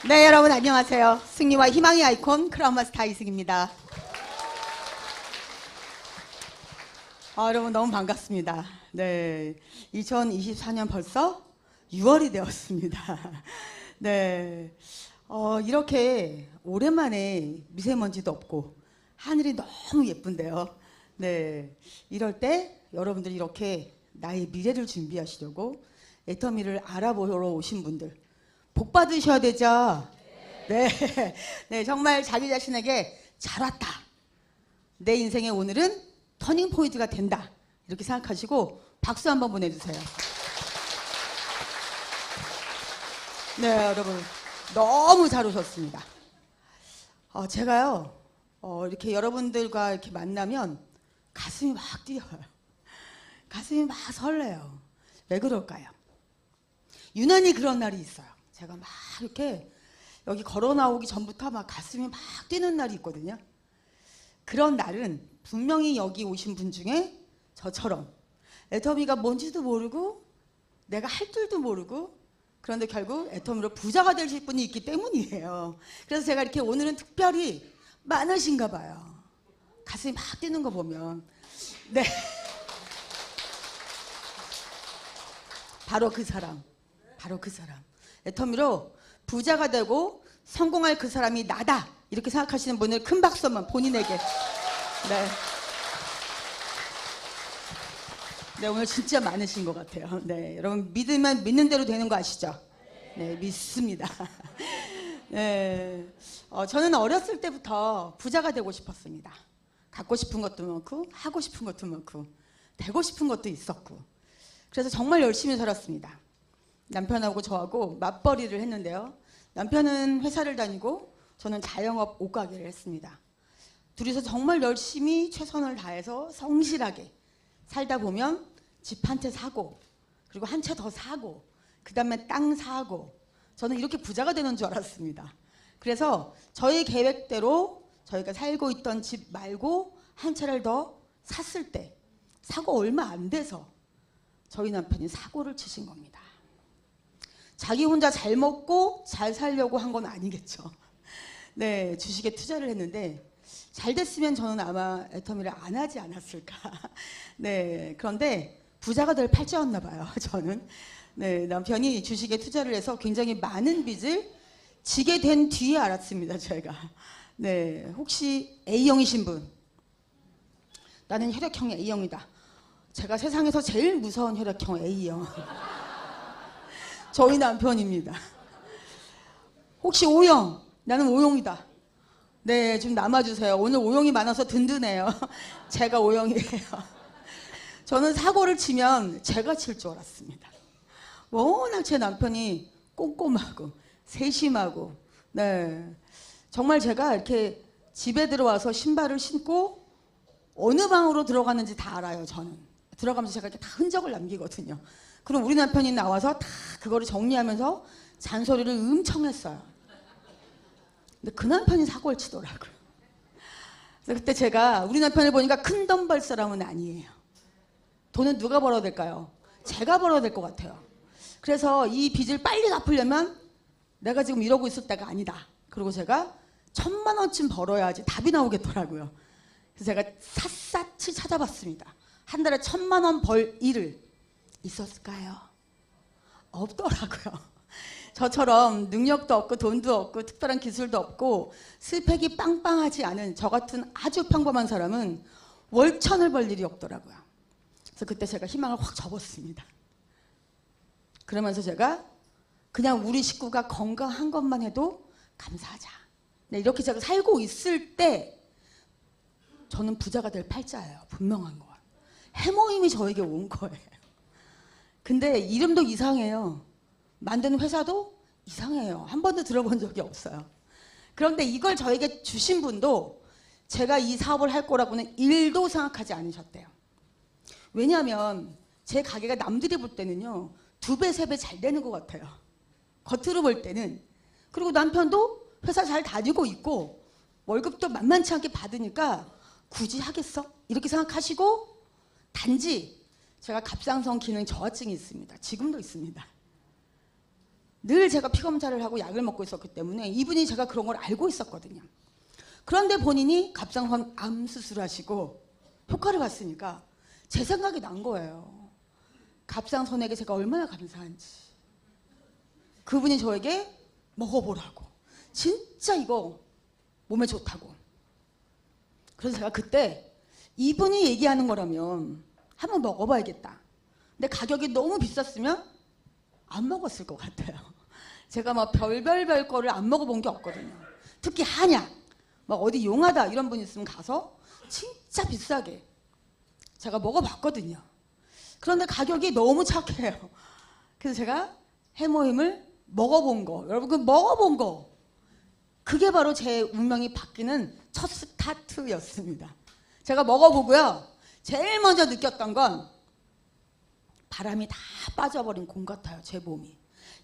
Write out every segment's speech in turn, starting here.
네, 여러분 안녕하세요. 승리와 희망의 아이콘 크라운마스터 이승입니다. 여러분 너무 반갑습니다. 네, 2024년 벌써 6월이 되었습니다. 네, 이렇게 오랜만에 미세먼지도 없고 하늘이 너무 예쁜데요. 네, 이럴 때 여러분들이 이렇게 나의 미래를 준비하시려고 애터미를 알아보러 오신 분들 복 받으셔야 되죠. 네, 네, 정말 자기 자신에게 잘 왔다. 내 인생의 오늘은 터닝 포인트가 된다. 이렇게 생각하시고 박수 한번 보내주세요. 네, 여러분 너무 잘 오셨습니다. 제가요 이렇게 여러분들과 이렇게 만나면 가슴이 막 뛰어요. 가슴이 막 설레요. 왜 그럴까요? 유난히 그런 날이 있어요. 제가 막 이렇게 여기 걸어 나오기 전부터 막 가슴이 막 뛰는 날이 있거든요. 그런 날은 분명히 여기 오신 분 중에 저처럼 애터미가 뭔지도 모르고 내가 할 줄도 모르고 그런데 결국 애터미로 부자가 되실 분이 있기 때문이에요. 그래서 제가 이렇게 오늘은 특별히 많으신가 봐요. 가슴이 막 뛰는 거 보면. 네. 바로 그 사람. 바로 그 사람. 애터미로 부자가 되고 성공할 그 사람이 나다. 이렇게 생각하시는 분을 큰 박수 한번 본인에게. 네. 네, 오늘 진짜 많으신 것 같아요. 네, 여러분 믿으면 믿는 대로 되는 거 아시죠? 네, 믿습니다. 네, 저는 어렸을 때부터 부자가 되고 싶었습니다. 갖고 싶은 것도 많고 하고 싶은 것도 많고 되고 싶은 것도 있었고 그래서 정말 열심히 살았습니다. 남편하고 저하고 맞벌이를 했는데요. 남편은 회사를 다니고 저는 자영업 옷가게를 했습니다. 둘이서 정말 열심히 최선을 다해서 성실하게 살다 보면 집 한 채 사고 그리고 한 채 더 사고 그 다음에 땅 사고 저는 이렇게 부자가 되는 줄 알았습니다. 그래서 저희 계획대로 저희가 살고 있던 집 말고 한 채를 더 샀을 때 사고 얼마 안 돼서 저희 남편이 사고를 치신 겁니다. 자기 혼자 잘 먹고 잘 살려고 한 건 아니겠죠. 네, 주식에 투자를 했는데 잘 됐으면 저는 아마 애터미를 안 하지 않았을까. 네, 그런데 부자가 될 팔자였나 봐요, 저는. 네, 남편이 주식에 투자를 해서 굉장히 많은 빚을 지게 된 뒤에 알았습니다, 제가. 네, 혹시 A형이신 분? 나는 혈액형 A형이다. 제가 세상에서 제일 무서운 혈액형 A형. 저희 남편입니다. 혹시 O형? 나는 O형이다. 네, 좀 남아주세요. 오늘 O형이 많아서 든든해요. 제가 O형이에요. 저는 사고를 치면 제가 칠 줄 알았습니다. 워낙 제 남편이 꼼꼼하고 세심하고 네, 정말 제가 이렇게 집에 들어와서 신발을 신고 어느 방으로 들어가는지 다 알아요. 저는 들어가면서 제가 이렇게 다 흔적을 남기거든요. 그럼 우리 남편이 나와서 다 그거를 정리하면서 잔소리를 엄청 했어요. 근데 그 남편이 사고를 치더라고요. 그래서 그때 제가 우리 남편을 보니까 큰 돈 벌 사람은 아니에요. 돈은 누가 벌어야 될까요? 제가 벌어야 될 것 같아요. 그래서 이 빚을 빨리 갚으려면 내가 지금 이러고 있을 때가 아니다. 그리고 제가 1,000만 원쯤 벌어야지 답이 나오겠더라고요. 그래서 제가 샅샅이 찾아봤습니다. 한 달에 1,000만 원 벌 일을 있었을까요? 없더라고요. 저처럼 능력도 없고 돈도 없고 특별한 기술도 없고 스펙이 빵빵하지 않은 저 같은 아주 평범한 사람은 월천을 벌 일이 없더라고요. 그래서 그때 제가 희망을 확 접었습니다. 그러면서 제가 그냥 우리 식구가 건강한 것만 해도 감사하자. 네, 이렇게 제가 살고 있을 때 저는 부자가 될 팔자예요. 분명한 건. 해모임이 저에게 온 거예요. 근데 이름도 이상해요. 만드는 회사도 이상해요. 한 번도 들어본 적이 없어요. 그런데 이걸 저에게 주신 분도 제가 이 사업을 할 거라고는 1도 생각하지 않으셨대요. 왜냐하면 제 가게가 남들이 볼 때는요 2배, 3배 잘 되는 것 같아요. 겉으로 볼 때는. 그리고 남편도 회사 잘 다니고 있고 월급도 만만치 않게 받으니까 굳이 하겠어? 이렇게 생각하시고 단지 제가 갑상선 기능 저하증이 있습니다. 지금도 있습니다. 늘 제가 피검사를 하고 약을 먹고 있었기 때문에 이분이 제가 그런 걸 알고 있었거든요. 그런데 본인이 갑상선 암 수술하시고 효과를 봤으니까 제 생각이 난 거예요. 갑상선에게 제가 얼마나 감사한지. 그분이 저에게 먹어보라고. 진짜 이거 몸에 좋다고. 그래서 제가 그때 이분이 얘기하는 거라면 한번 먹어봐야겠다. 근데 가격이 너무 비쌌으면 안 먹었을 것 같아요. 제가 막 별별 거를 안 먹어본 게 없거든요. 특히 한약, 막 어디 용하다 이런 분 있으면 가서 진짜 비싸게 제가 먹어봤거든요. 그런데 가격이 너무 착해요. 그래서 제가 해모힘을 먹어본 거, 여러분 그 먹어본 거, 그게 바로 제 운명이 바뀌는 첫 스타트였습니다. 제가 먹어보고요. 제일 먼저 느꼈던 건 바람이 다 빠져버린 공 같아요. 제 몸이.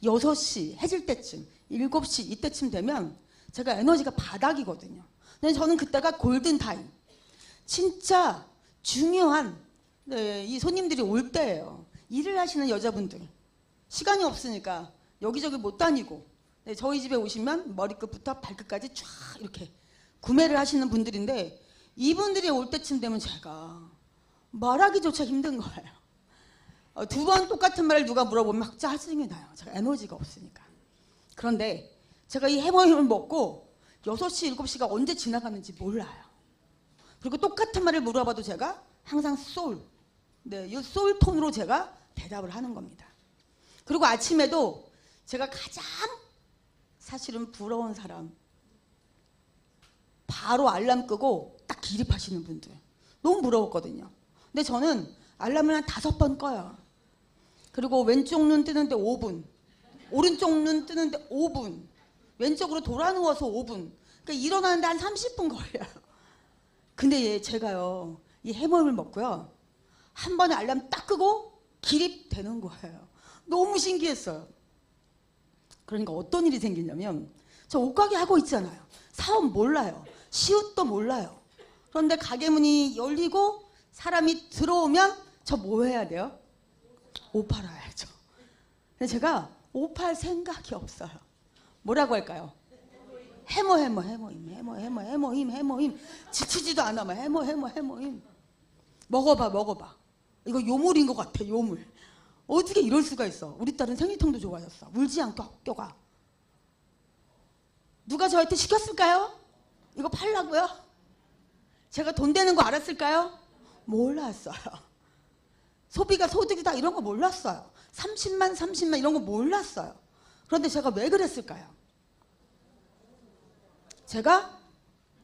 6시 해질 때쯤, 7시 이때쯤 되면 제가 에너지가 바닥이거든요. 근데 저는 그때가 골든타임. 진짜 중요한 이 손님들이 올 때예요. 일을 하시는 여자분들. 시간이 없으니까 여기저기 못 다니고 저희 집에 오시면 머리끝부터 발끝까지 쫙 이렇게 구매를 하시는 분들인데 이분들이 올 때쯤 되면 제가 말하기조차 힘든 거예요. 2번 똑같은 말을 누가 물어보면 막 짜증이 나요. 제가 에너지가 없으니까. 그런데 제가 이 해머힘을 먹고 6시, 7시가 언제 지나가는지 몰라요. 그리고 똑같은 말을 물어봐도 제가 항상 소울, 이 소울 톤으로 제가 대답을 하는 겁니다. 그리고 아침에도 제가 가장 사실은 부러운 사람, 바로 알람 끄고 딱 기립하시는 분들 너무 부러웠거든요. 근데 저는 알람을 한 5번 꺼요. 그리고 왼쪽 눈 뜨는데 5분, 오른쪽 눈 뜨는데 5분, 왼쪽으로 돌아 누워서 5분. 그러니까 일어나는데 한 30분 걸려요. 근데 제가요, 이 해머임을 먹고요, 한 번에 알람 딱 끄고 기립되는 거예요. 너무 신기했어요. 그러니까 어떤 일이 생기냐면, 저 옷가게 하고 있잖아요. 사업 몰라요. 시옷도 몰라요. 그런데 가게 문이 열리고 사람이 들어오면 저 뭐 해야 돼요? 옷 팔아야죠. 근데 제가 옷 팔 생각이 없어요. 뭐라고 할까요? 해모힘. 지치지도 않아. 해모힘. 먹어봐. 이거 요물인 것 같아, 요물. 어떻게 이럴 수가 있어. 우리 딸은 생리통도 좋아졌어. 울지 않고 학교가. 누가 저한테 시켰을까요? 이거 팔라고요? 제가 돈 되는 거 알았을까요? 몰랐어요. 소비가 소득이다 이런 거 몰랐어요. 30만 이런 거 몰랐어요. 그런데 제가 왜 그랬을까요? 제가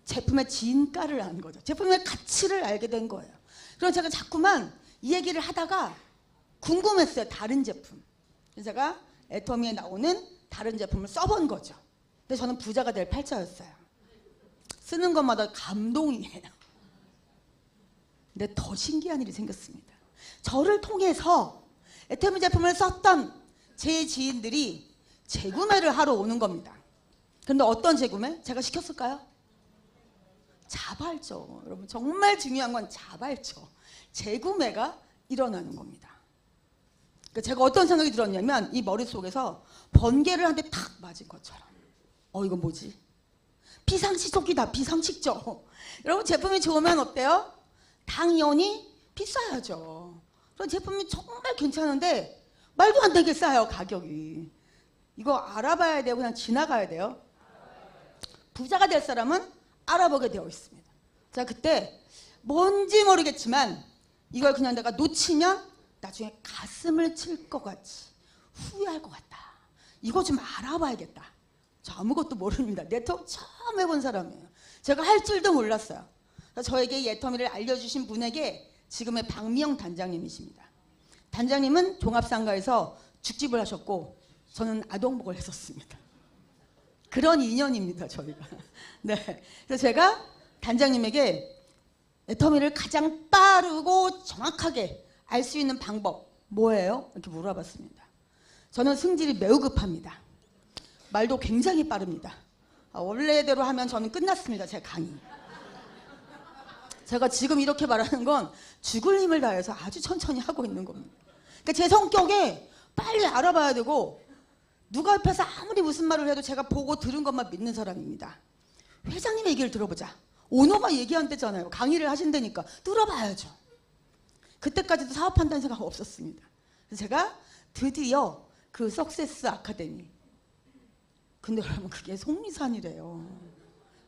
제품의 진가를 안 거죠. 제품의 가치를 알게 된 거예요. 그래서 제가 자꾸만 이 얘기를 하다가 궁금했어요. 다른 제품. 그래서 제가 애터미에 나오는 다른 제품을 써본 거죠. 근데 저는 부자가 될 팔자였어요. 쓰는 것마다 감동이에요. 근데 더 신기한 일이 생겼습니다. 저를 통해서 애터미 제품을 썼던 제 지인들이 재구매를 하러 오는 겁니다. 그런데 어떤 재구매? 제가 시켰을까요? 자발적. 여러분 정말 중요한 건 자발적. 재구매가 일어나는 겁니다. 그러니까 제가 어떤 생각이 들었냐면 이 머릿속에서 번개를 한 대 탁 맞은 것처럼 이거 뭐지? 비상식적이다. 비상식적. 여러분 제품이 좋으면 어때요? 당연히 비싸야죠. 그런 제품이 정말 괜찮은데 말도 안 되게 싸요. 가격이. 이거 알아봐야 되고 그냥 지나가야 돼요. 부자가 될 사람은 알아보게 되어 있습니다. 자, 그때 뭔지 모르겠지만 이걸 그냥 내가 놓치면 나중에 가슴을 칠 것 같이 후회할 것 같다. 이거 좀 알아봐야겠다. 저 아무것도 모릅니다. 네트워크 처음 해본 사람이에요. 제가 할 줄도 몰랐어요. 저에게 이 애터미를 알려주신 분에게 지금의 박미영 단장님이십니다. 단장님은 종합상가에서 죽집을 하셨고 저는 아동복을 했었습니다. 그런 인연입니다, 저희가. 네. 그래서 제가 단장님에게 애터미를 가장 빠르고 정확하게 알 수 있는 방법 뭐예요? 이렇게 물어봤습니다. 저는 승질이 매우 급합니다. 말도 굉장히 빠릅니다. 원래대로 하면 저는 끝났습니다, 제 강의. 제가 지금 이렇게 말하는 건 죽을 힘을 다해서 아주 천천히 하고 있는 겁니다. 그러니까 제 성격에 빨리 알아봐야 되고 누가 옆에서 아무리 무슨 말을 해도 제가 보고 들은 것만 믿는 사람입니다. 회장님의 얘기를 들어보자. 오너가 얘기한대잖아요. 강의를 하신다니까 들어봐야죠. 그때까지도 사업한다는 생각 없었습니다. 그래서 제가 드디어 그 석세스 아카데미, 근데 여러분 그게 속리산이래요.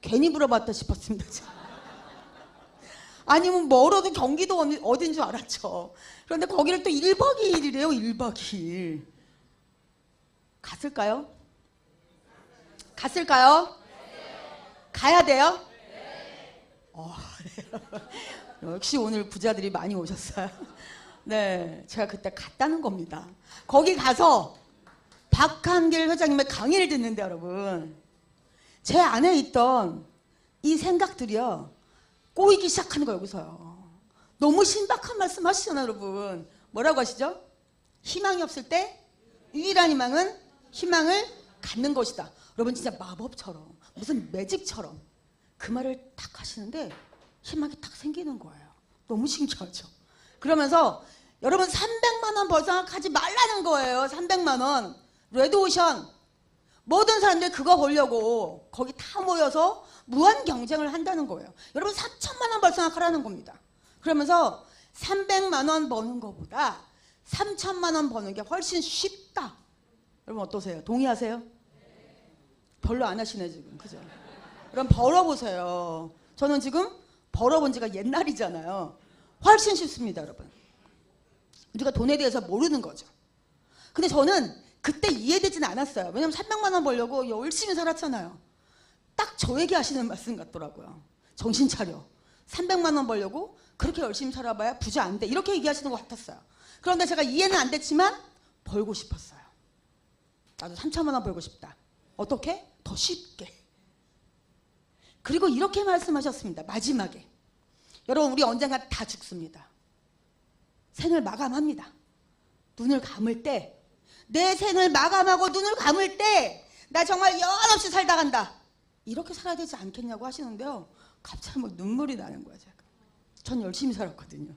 괜히 물어봤다 싶었습니다. 아니면 멀어도 경기도 어딘 줄 알았죠. 그런데 거기를 또 1박 2일이래요. 1박 2일. 갔을까요? 갔을까요? 가야 돼요? 역시 오늘 부자들이 많이 오셨어요. 네, 제가 그때 갔다는 겁니다. 거기 가서 박한길 회장님의 강의를 듣는데 여러분, 제 안에 있던 이 생각들이요 꼬이기 시작하는 거 여기서요. 너무 신박한 말씀 하시잖아요 여러분. 뭐라고 하시죠? 희망이 없을 때 유일한 희망은 희망을 갖는 것이다. 여러분 진짜 마법처럼 무슨 매직처럼 그 말을 딱 하시는데 희망이 딱 생기는 거예요. 너무 신기하죠. 그러면서 여러분 300만 원 벌성하지 말라는 거예요. 300만 원 레드오션 모든 사람들 그거 보려고 거기 다 모여서 무한 경쟁을 한다는 거예요. 여러분 4천만 원 벌성하라는 겁니다. 그러면서 300만 원 버는 것보다 3천만 원 버는 게 훨씬 쉽다. 여러분 어떠세요? 동의하세요? 별로 안 하시네 지금. 그죠? 그럼 벌어보세요. 저는 지금 벌어본 지가 옛날이잖아요. 훨씬 쉽습니다 여러분. 우리가 돈에 대해서 모르는 거죠. 근데 저는 그때 이해되진 않았어요. 왜냐면 300만 원 벌려고 열심히 살았잖아요. 딱 저에게 하시는 말씀 같더라고요. 정신 차려. 300만 원 벌려고 그렇게 열심히 살아봐야 부자 안 돼. 이렇게 얘기하시는 것 같았어요. 그런데 제가 이해는 안 됐지만 벌고 싶었어요. 나도 3천만 원 벌고 싶다. 어떻게? 더 쉽게. 그리고 이렇게 말씀하셨습니다. 마지막에. 여러분 우리 언젠가 다 죽습니다. 생을 마감합니다. 눈을 감을 때 내 생을 마감하고 눈을 감을 때 나 정말 영원없이 살다 간다. 이렇게 살아야 되지 않겠냐고 하시는데요. 갑자기 막 눈물이 나는 거야 제가. 전 열심히 살았거든요.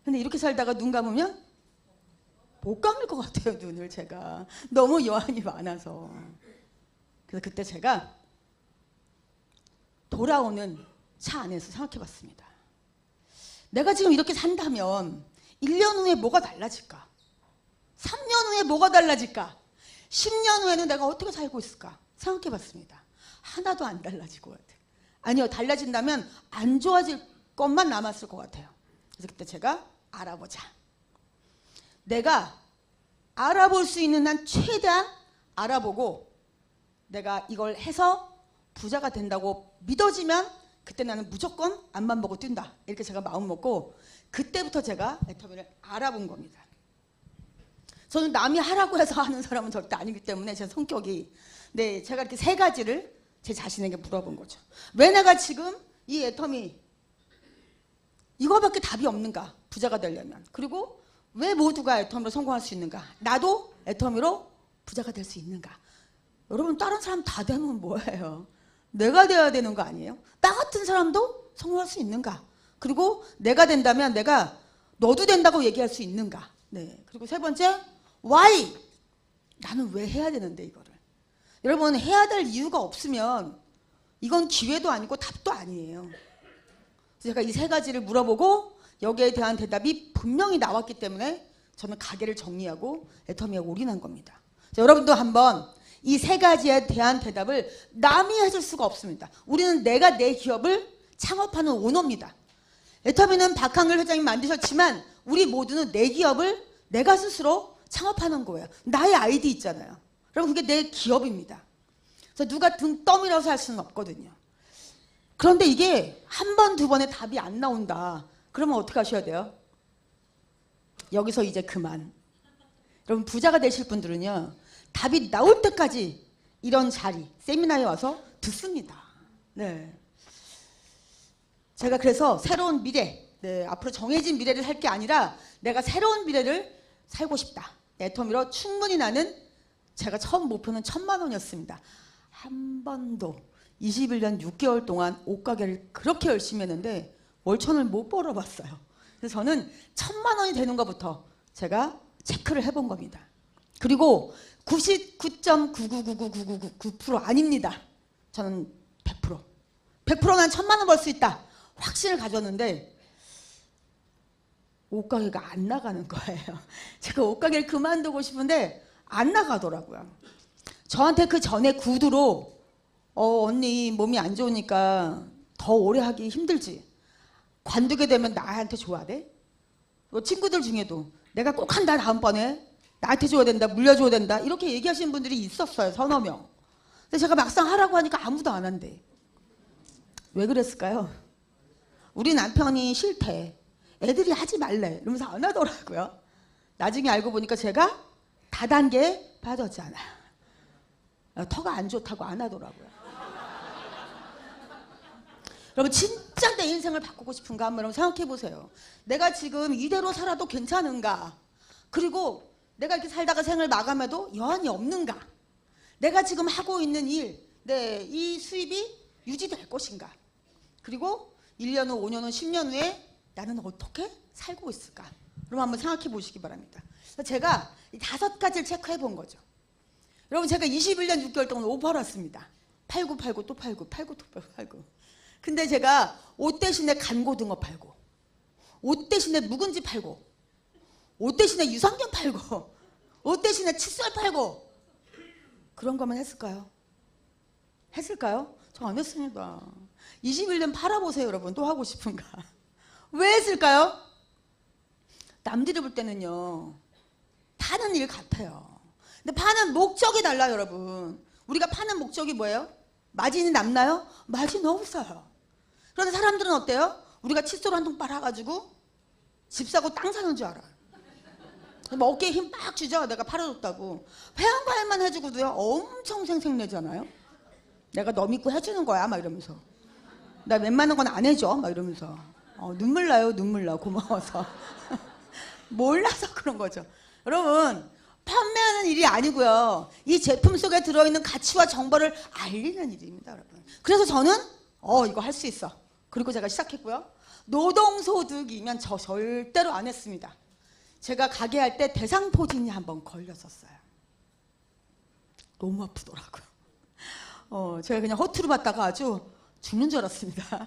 근데 이렇게 살다가 눈 감으면 못 감을 것 같아요. 눈을 제가. 너무 여한이 많아서. 그래서 그때 제가 돌아오는 차 안에서 생각해 봤습니다. 내가 지금 이렇게 산다면 1년 후에 뭐가 달라질까? 3년 후에 뭐가 달라질까? 10년 후에는 내가 어떻게 살고 있을까? 생각해 봤습니다. 하나도 안 달라질 것 같아요. 아니요, 달라진다면 안 좋아질 것만 남았을 것 같아요. 그래서 그때 제가 알아보자. 내가 알아볼 수 있는 한 최대한 알아보고 내가 이걸 해서 부자가 된다고 믿어지면 그때 나는 무조건 앞만 보고 뛴다. 이렇게 제가 마음 먹고 그때부터 제가 애터미를 알아본 겁니다. 저는 남이 하라고 해서 하는 사람은 절대 아니기 때문에 제 성격이 네, 제가 이렇게 세 가지를 제 자신에게 물어본 거죠. 왜 내가 지금 이 애터미 이거밖에 답이 없는가? 부자가 되려면. 그리고 왜 모두가 애터미로 성공할 수 있는가? 나도 애터미로 부자가 될 수 있는가? 여러분 다른 사람 다 되면 뭐예요? 내가 돼야 되는 거 아니에요? 나 같은 사람도 성공할 수 있는가? 그리고 내가 된다면 내가 너도 된다고 얘기할 수 있는가? 네. 그리고 세 번째, why? 나는 왜 해야 되는데 이거를? 여러분 해야 될 이유가 없으면 이건 기회도 아니고 답도 아니에요. 제가 이 세 가지를 물어보고 여기에 대한 대답이 분명히 나왔기 때문에 저는 가게를 정리하고 애터미에 올인한 겁니다. 자, 여러분도 한번 이 세 가지에 대한 대답을 남이 해줄 수가 없습니다. 우리는 내가 내 기업을 창업하는 오너입니다. 애터미는 박한글 회장이 만드셨지만 우리 모두는 내 기업을 내가 스스로 창업하는 거예요. 나의 아이디 있잖아요. 그럼 그게 내 기업입니다. 그래서 누가 등 떠밀어서 할 수는 없거든요. 그런데 이게 한 번, 두 번에 답이 안 나온다. 그러면 어떻게 하셔야 돼요? 여기서 이제 그만. 여러분 부자가 되실 분들은요. 답이 나올 때까지 이런 자리, 세미나에 와서 듣습니다. 네. 제가 그래서 새로운 미래, 네, 앞으로 정해진 미래를 살 게 아니라 내가 새로운 미래를 살고 싶다. 애터미로 충분히 나는 제가 처음 목표는 1,000만 원이었습니다. 한 번도 21년 6개월 동안 옷가게를 그렇게 열심히 했는데 월천을 못 벌어봤어요. 그래서 저는 1,000만 원이 되는 것부터 제가 체크를 해본 겁니다. 그리고 99.9999999% 아닙니다. 저는 100%. 100%난 1000만 원 벌 수 있다. 확신을 가졌는데 옷가게가 안 나가는 거예요. 제가 옷가게를 그만두고 싶은데 안 나가더라고요. 저한테 그 전에 구두로 언니 몸이 안 좋으니까 더 오래 하기 힘들지. 관두게 되면 나한테 줘야 돼? 친구들 중에도 내가 꼭 한다 다음번에 나한테 줘야 된다 물려줘야 된다 이렇게 얘기하시는 분들이 있었어요. 서너 명. 근데 제가 막상 하라고 하니까 아무도 안 한대. 왜 그랬을까요? 우리 남편이 싫대. 애들이 하지 말래 이러면서 안 하더라고요. 나중에 알고 보니까 제가 다단계에 빠졌잖아요. 터가 안 좋다고 안 하더라고요. 여러분 진짜 내 인생을 바꾸고 싶은가 한번 생각해 보세요. 내가 지금 이대로 살아도 괜찮은가? 그리고 내가 이렇게 살다가 생을 마감해도 여한이 없는가? 내가 지금 하고 있는 일, 이 수입이 유지될 것인가? 그리고 1년 후, 5년 후, 10년 후에 나는 어떻게 살고 있을까? 그럼 한번 생각해 보시기 바랍니다. 제가 이 5가지를 체크해 본 거죠. 여러분 제가 21년 6개월 동안 옷 팔았습니다. 팔고 또 팔고 또 팔고. 근데 제가 옷 대신에 간고등어 팔고 옷 대신에 묵은지 팔고 옷 대신에 유산균 팔고 옷 대신에 칫솔 팔고 그런 거만 했을까요? 했을까요? 저 안 했습니다. 21년 팔아보세요 여러분. 또 하고 싶은가? 왜 했을까요? 남들이 볼 때는요 파는 일 같아요. 근데 파는 목적이 달라요 여러분. 우리가 파는 목적이 뭐예요? 마진이 남나요? 마진 없어요. 그런데 사람들은 어때요? 우리가 칫솔 한 통 빨아가지고 집 사고 땅 사는 줄 알아요. 뭐 어깨에 힘 빡 주죠. 내가 팔아줬다고. 회원가입만 해주고도요 엄청 생색내잖아요. 내가 너 믿고 해주는 거야 막 이러면서. 나 웬만한 건 안 해줘 막 이러면서. 눈물 나요 눈물 나 고마워서. 몰라서 그런 거죠. 여러분 판매하는 일이 아니고요. 이 제품 속에 들어있는 가치와 정보를 알리는 일입니다 여러분. 그래서 저는 이거 할 수 있어. 그리고 제가 시작했고요. 노동소득이면 저 절대로 안 했습니다. 제가 가게 할 때 대상포진이 한번 걸렸었어요. 너무 아프더라고요. 제가 그냥 허투루 받다가 아주 죽는 줄 알았습니다.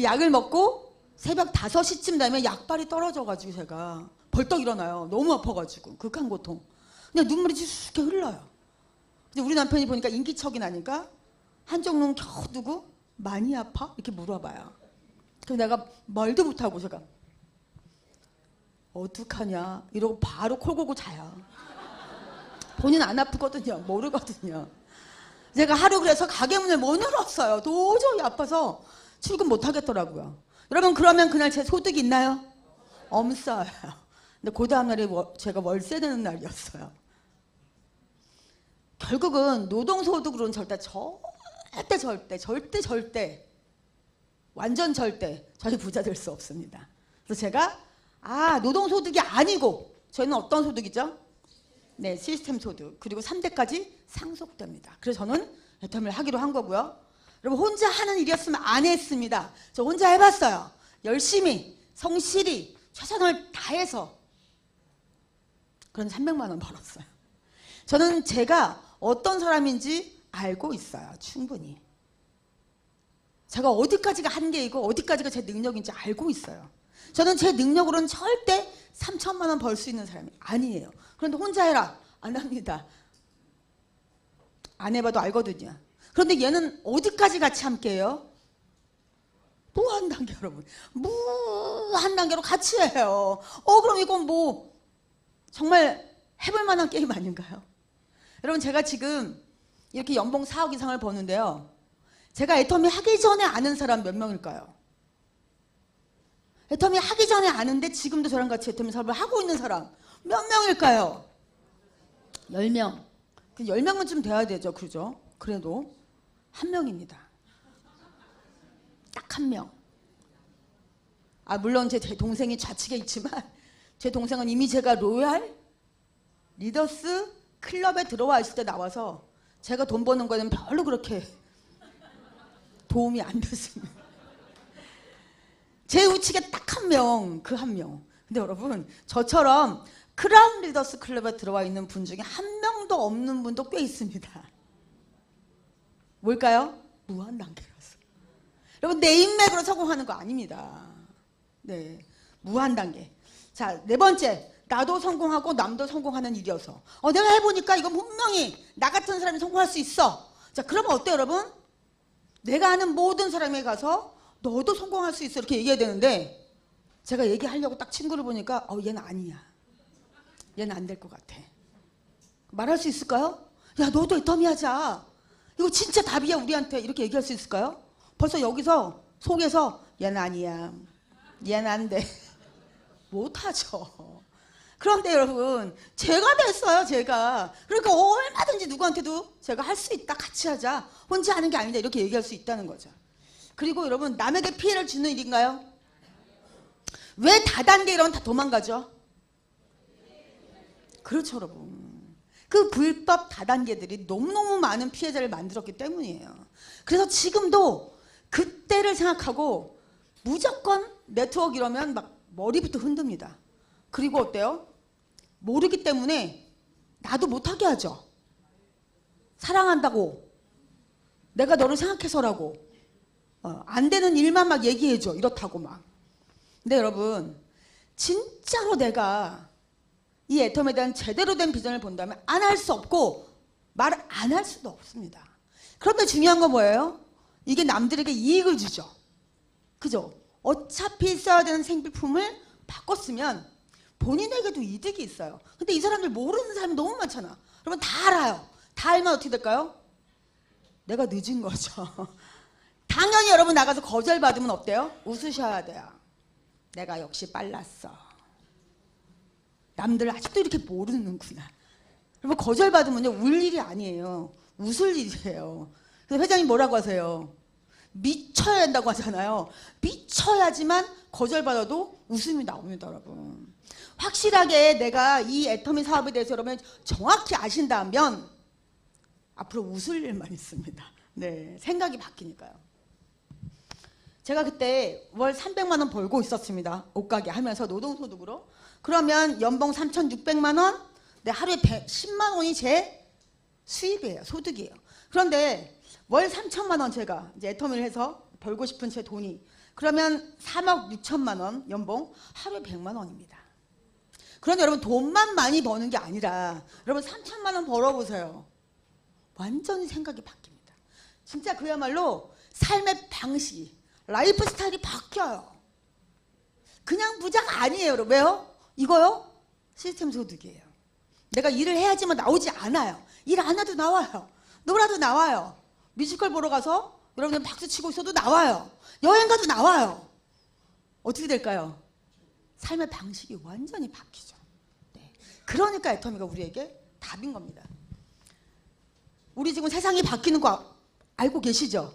약을 먹고 새벽 5시쯤 되면 약발이 떨어져가지고 제가 벌떡 일어나요. 너무 아파가지고 극한 고통. 그냥 눈물이 쭉 흘러요. 근데 우리 남편이 보니까 인기척이 나니까 한쪽 눈 겨우 두고 많이 아파? 이렇게 물어봐요. 그럼 내가 말도 못하고 제가 어떡하냐 이러고 바로 콜 고고 자요. 본인 안 아프거든요. 모르거든요. 제가 하루 그래서 가게 문을 못 열었어요. 도저히 아파서 출근 못 하겠더라고요. 여러분 그러면 그날 제 소득이 있나요? 없어요. 근데 그 다음날에 제가 월세 내는 날이었어요. 결국은 노동소득으로는 절대 완전 절대 저희 부자 될 수 없습니다. 그래서 제가 노동소득이 아니고 저희는 어떤 소득이죠? 네, 시스템 소득 그리고 3대까지 상속됩니다. 그래서 저는 애텀을 하기로 한 거고요. 여러분 혼자 하는 일이었으면 안 했습니다. 저 혼자 해봤어요. 열심히 성실히 최선을 다해서 그런 300만 원 벌었어요. 저는 제가 어떤 사람인지 알고 있어요. 충분히. 제가 어디까지가 한계이고 어디까지가 제 능력인지 알고 있어요. 저는 제 능력으로는 절대 3천만 원 벌 수 있는 사람이 아니에요. 그런데 혼자 해라. 안 합니다. 안 해봐도 알거든요. 그런데 얘는 어디까지 같이 함께해요? 무한 단계 여러분. 무한 단계로 같이 해요. 그럼 이건 뭐 정말 해볼 만한 게임 아닌가요? 여러분 제가 지금 이렇게 연봉 4억 이상을 버는데요. 제가 애터미 하기 전에 아는 사람 몇 명일까요? 애터미 하기 전에 아는데 지금도 저랑 같이 애터미 사업을 하고 있는 사람 몇 명일까요? 10명. 10명은 좀 돼야 되죠. 그죠? 그래도 한 명입니다. 딱 한 명. 물론 제 동생이 좌측에 있지만 제 동생은 이미 제가 로얄 리더스 클럽에 들어와 있을 때 나와서 제가 돈 버는 거는 별로 그렇게 도움이 안 됐습니다. 제 우측에 딱 한 명, 그 한 명. 근데 여러분 저처럼 크라운 리더스 클럽에 들어와 있는 분 중에 한 명도 없는 분도 꽤 있습니다. 뭘까요? 무한 단계라서. 여러분 내 인맥으로 성공하는 거 아닙니다. 네, 무한 단계. 자, 네 번째, 나도 성공하고 남도 성공하는 일이어서 내가 해보니까 이건 분명히 나 같은 사람이 성공할 수 있어. 자, 그러면 어때요 여러분? 내가 아는 모든 사람에게 가서 너도 성공할 수 있어 이렇게 얘기해야 되는데, 제가 얘기하려고 딱 친구를 보니까 얘는 아니야. 얘는 안 될 것 같아. 말할 수 있을까요? 야, 너도 애터미 하자. 이거 진짜 답이야 우리한테. 이렇게 얘기할 수 있을까요? 벌써 여기서 속에서 얘는 아니야. 얘는 안 돼. 못하죠. 그런데 여러분, 제가 됐어요, 제가. 그러니까 얼마든지 누구한테도 제가 할 수 있다, 같이 하자. 혼자 하는 게 아니다, 이렇게 얘기할 수 있다는 거죠. 그리고 여러분, 남에게 피해를 주는 일인가요? 왜 다단계 이런 다 도망가죠? 그렇죠, 여러분. 그 불법 다단계들이 너무너무 많은 피해자를 만들었기 때문이에요. 그래서 지금도 그때를 생각하고 무조건 네트워크 이러면 막 머리부터 흔듭니다. 그리고 어때요? 모르기 때문에 나도 못하게 하죠. 사랑한다고, 내가 너를 생각해서라고, 안 되는 일만 막 얘기해줘, 이렇다고 막. 근데 여러분, 진짜로 내가 이 애텀에 대한 제대로 된 비전을 본다면 안 할 수 없고 말을 안 할 수도 없습니다. 그런데 중요한 건 뭐예요? 이게 남들에게 이익을 주죠. 그죠? 어차피 써야 되는 생필품을 바꿨으면 본인에게도 이득이 있어요. 근데 이 사람들 모르는 사람이 너무 많잖아. 여러분 다 알아요. 다 알면 어떻게 될까요? 내가 늦은 거죠. 당연히 여러분 나가서 거절받으면 어때요? 웃으셔야 돼요. 내가 역시 빨랐어. 남들 아직도 이렇게 모르는구나. 여러분 거절받으면요, 울 일이 아니에요. 웃을 일이에요. 그래서 회장님 뭐라고 하세요? 미쳐야 한다고 하잖아요. 미쳐야지만 거절받아도 웃음이 나옵니다, 여러분. 확실하게 내가 이 애터미 사업에 대해서 여러분 정확히 아신다면 앞으로 웃을 일만 있습니다. 네, 생각이 바뀌니까요. 제가 그때 월 300만 원 벌고 있었습니다. 옷가게 하면서 노동소득으로. 그러면 연봉 3,600만 원, 네, 하루에 10만 원이 제 수입이에요. 소득이에요. 그런데 월 3천만 원 제가 이제 애터미를 해서 벌고 싶은 제 돈이, 그러면 3억 6천만 원 연봉, 하루에 100만 원입니다. 그런데 여러분 돈만 많이 버는 게 아니라 여러분 3천만 원 벌어보세요. 완전히 생각이 바뀝니다. 진짜 그야말로 삶의 방식이, 라이프 스타일이 바뀌어요. 그냥 부자가 아니에요. 여러분. 왜요? 이거요? 시스템 소득이에요. 내가 일을 해야지만 나오지 않아요. 일 안 해도 나와요. 놀아도 나와요. 뮤지컬 보러 가서 여러분들 박수 치고 있어도 나와요. 여행 가도 나와요. 어떻게 될까요? 삶의 방식이 완전히 바뀌죠. 네. 그러니까 애터미가 우리에게 답인 겁니다. 우리 지금 세상이 바뀌는 거 알고 계시죠?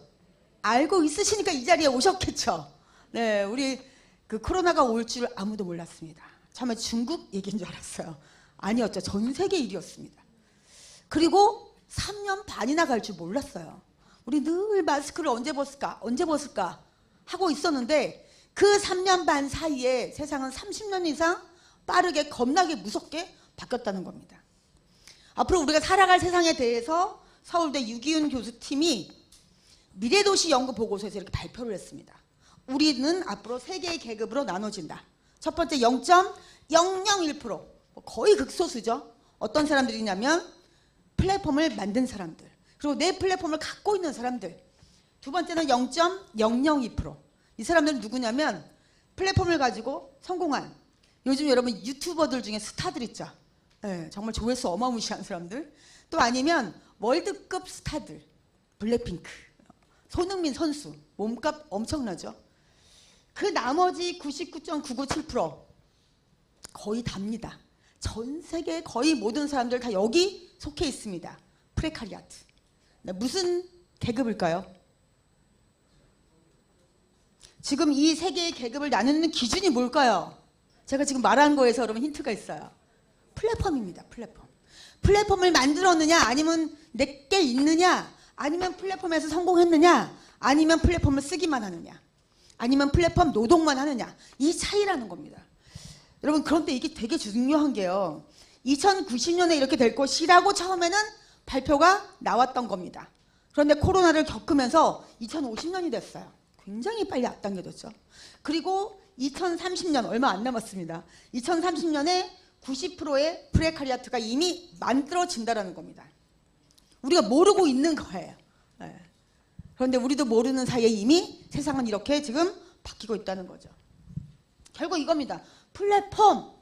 알고 있으시니까 이 자리에 오셨겠죠. 네, 우리 그 코로나가 올 줄 아무도 몰랐습니다. 처음에 중국 얘기인 줄 알았어요. 아니었죠. 전 세계 일이었습니다. 그리고 3년 반이나 갈 줄 몰랐어요. 우리 늘 마스크를 언제 벗을까 하고 있었는데 그 3년 반 사이에 세상은 30년 이상 빠르게 겁나게 무섭게 바뀌었다는 겁니다. 앞으로 우리가 살아갈 세상에 대해서 서울대 유기훈 교수팀이 미래도시 연구 보고서에서 이렇게 발표를 했습니다. 우리는 앞으로 3개의 계급으로 나눠진다. 첫 번째 0.001%, 거의 극소수죠. 어떤 사람들이냐면 플랫폼을 만든 사람들, 그리고 내 플랫폼을 갖고 있는 사람들. 두 번째는 0.002%. 이 사람들은 누구냐면 플랫폼을 가지고 성공한, 요즘 여러분 유튜버들 중에 스타들 있죠. 네, 정말 조회수 어마무시한 사람들. 또 아니면 월드급 스타들, 블랙핑크, 손흥민 선수, 몸값 엄청나죠. 그 나머지 99.997% 거의 답니다. 전 세계 거의 모든 사람들 다 여기 속해 있습니다. 프레카리아트. 네, 무슨 계급일까요? 지금 이 세 개의 계급을 나누는 기준이 뭘까요? 제가 지금 말한 거에서 여러분 힌트가 있어요. 플랫폼입니다. 플랫폼. 플랫폼을 만들었느냐, 아니면 내게 있느냐, 아니면 플랫폼에서 성공했느냐, 아니면 플랫폼을 쓰기만 하느냐, 아니면 플랫폼 노동만 하느냐, 이 차이라는 겁니다. 여러분 그런데 이게 되게 중요한 게요. 2090년에 이렇게 될 것이라고 처음에는 발표가 나왔던 겁니다. 그런데 코로나를 겪으면서 2050년이 됐어요. 굉장히 빨리 앞당겨졌죠. 그리고 2030년 얼마 안 남았습니다. 2030년에 90%의 프레카리아트가 이미 만들어진다는 겁니다. 우리가 모르고 있는 거예요. 네. 그런데 우리도 모르는 사이에 이미 세상은 이렇게 지금 바뀌고 있다는 거죠. 결국 이겁니다. 플랫폼,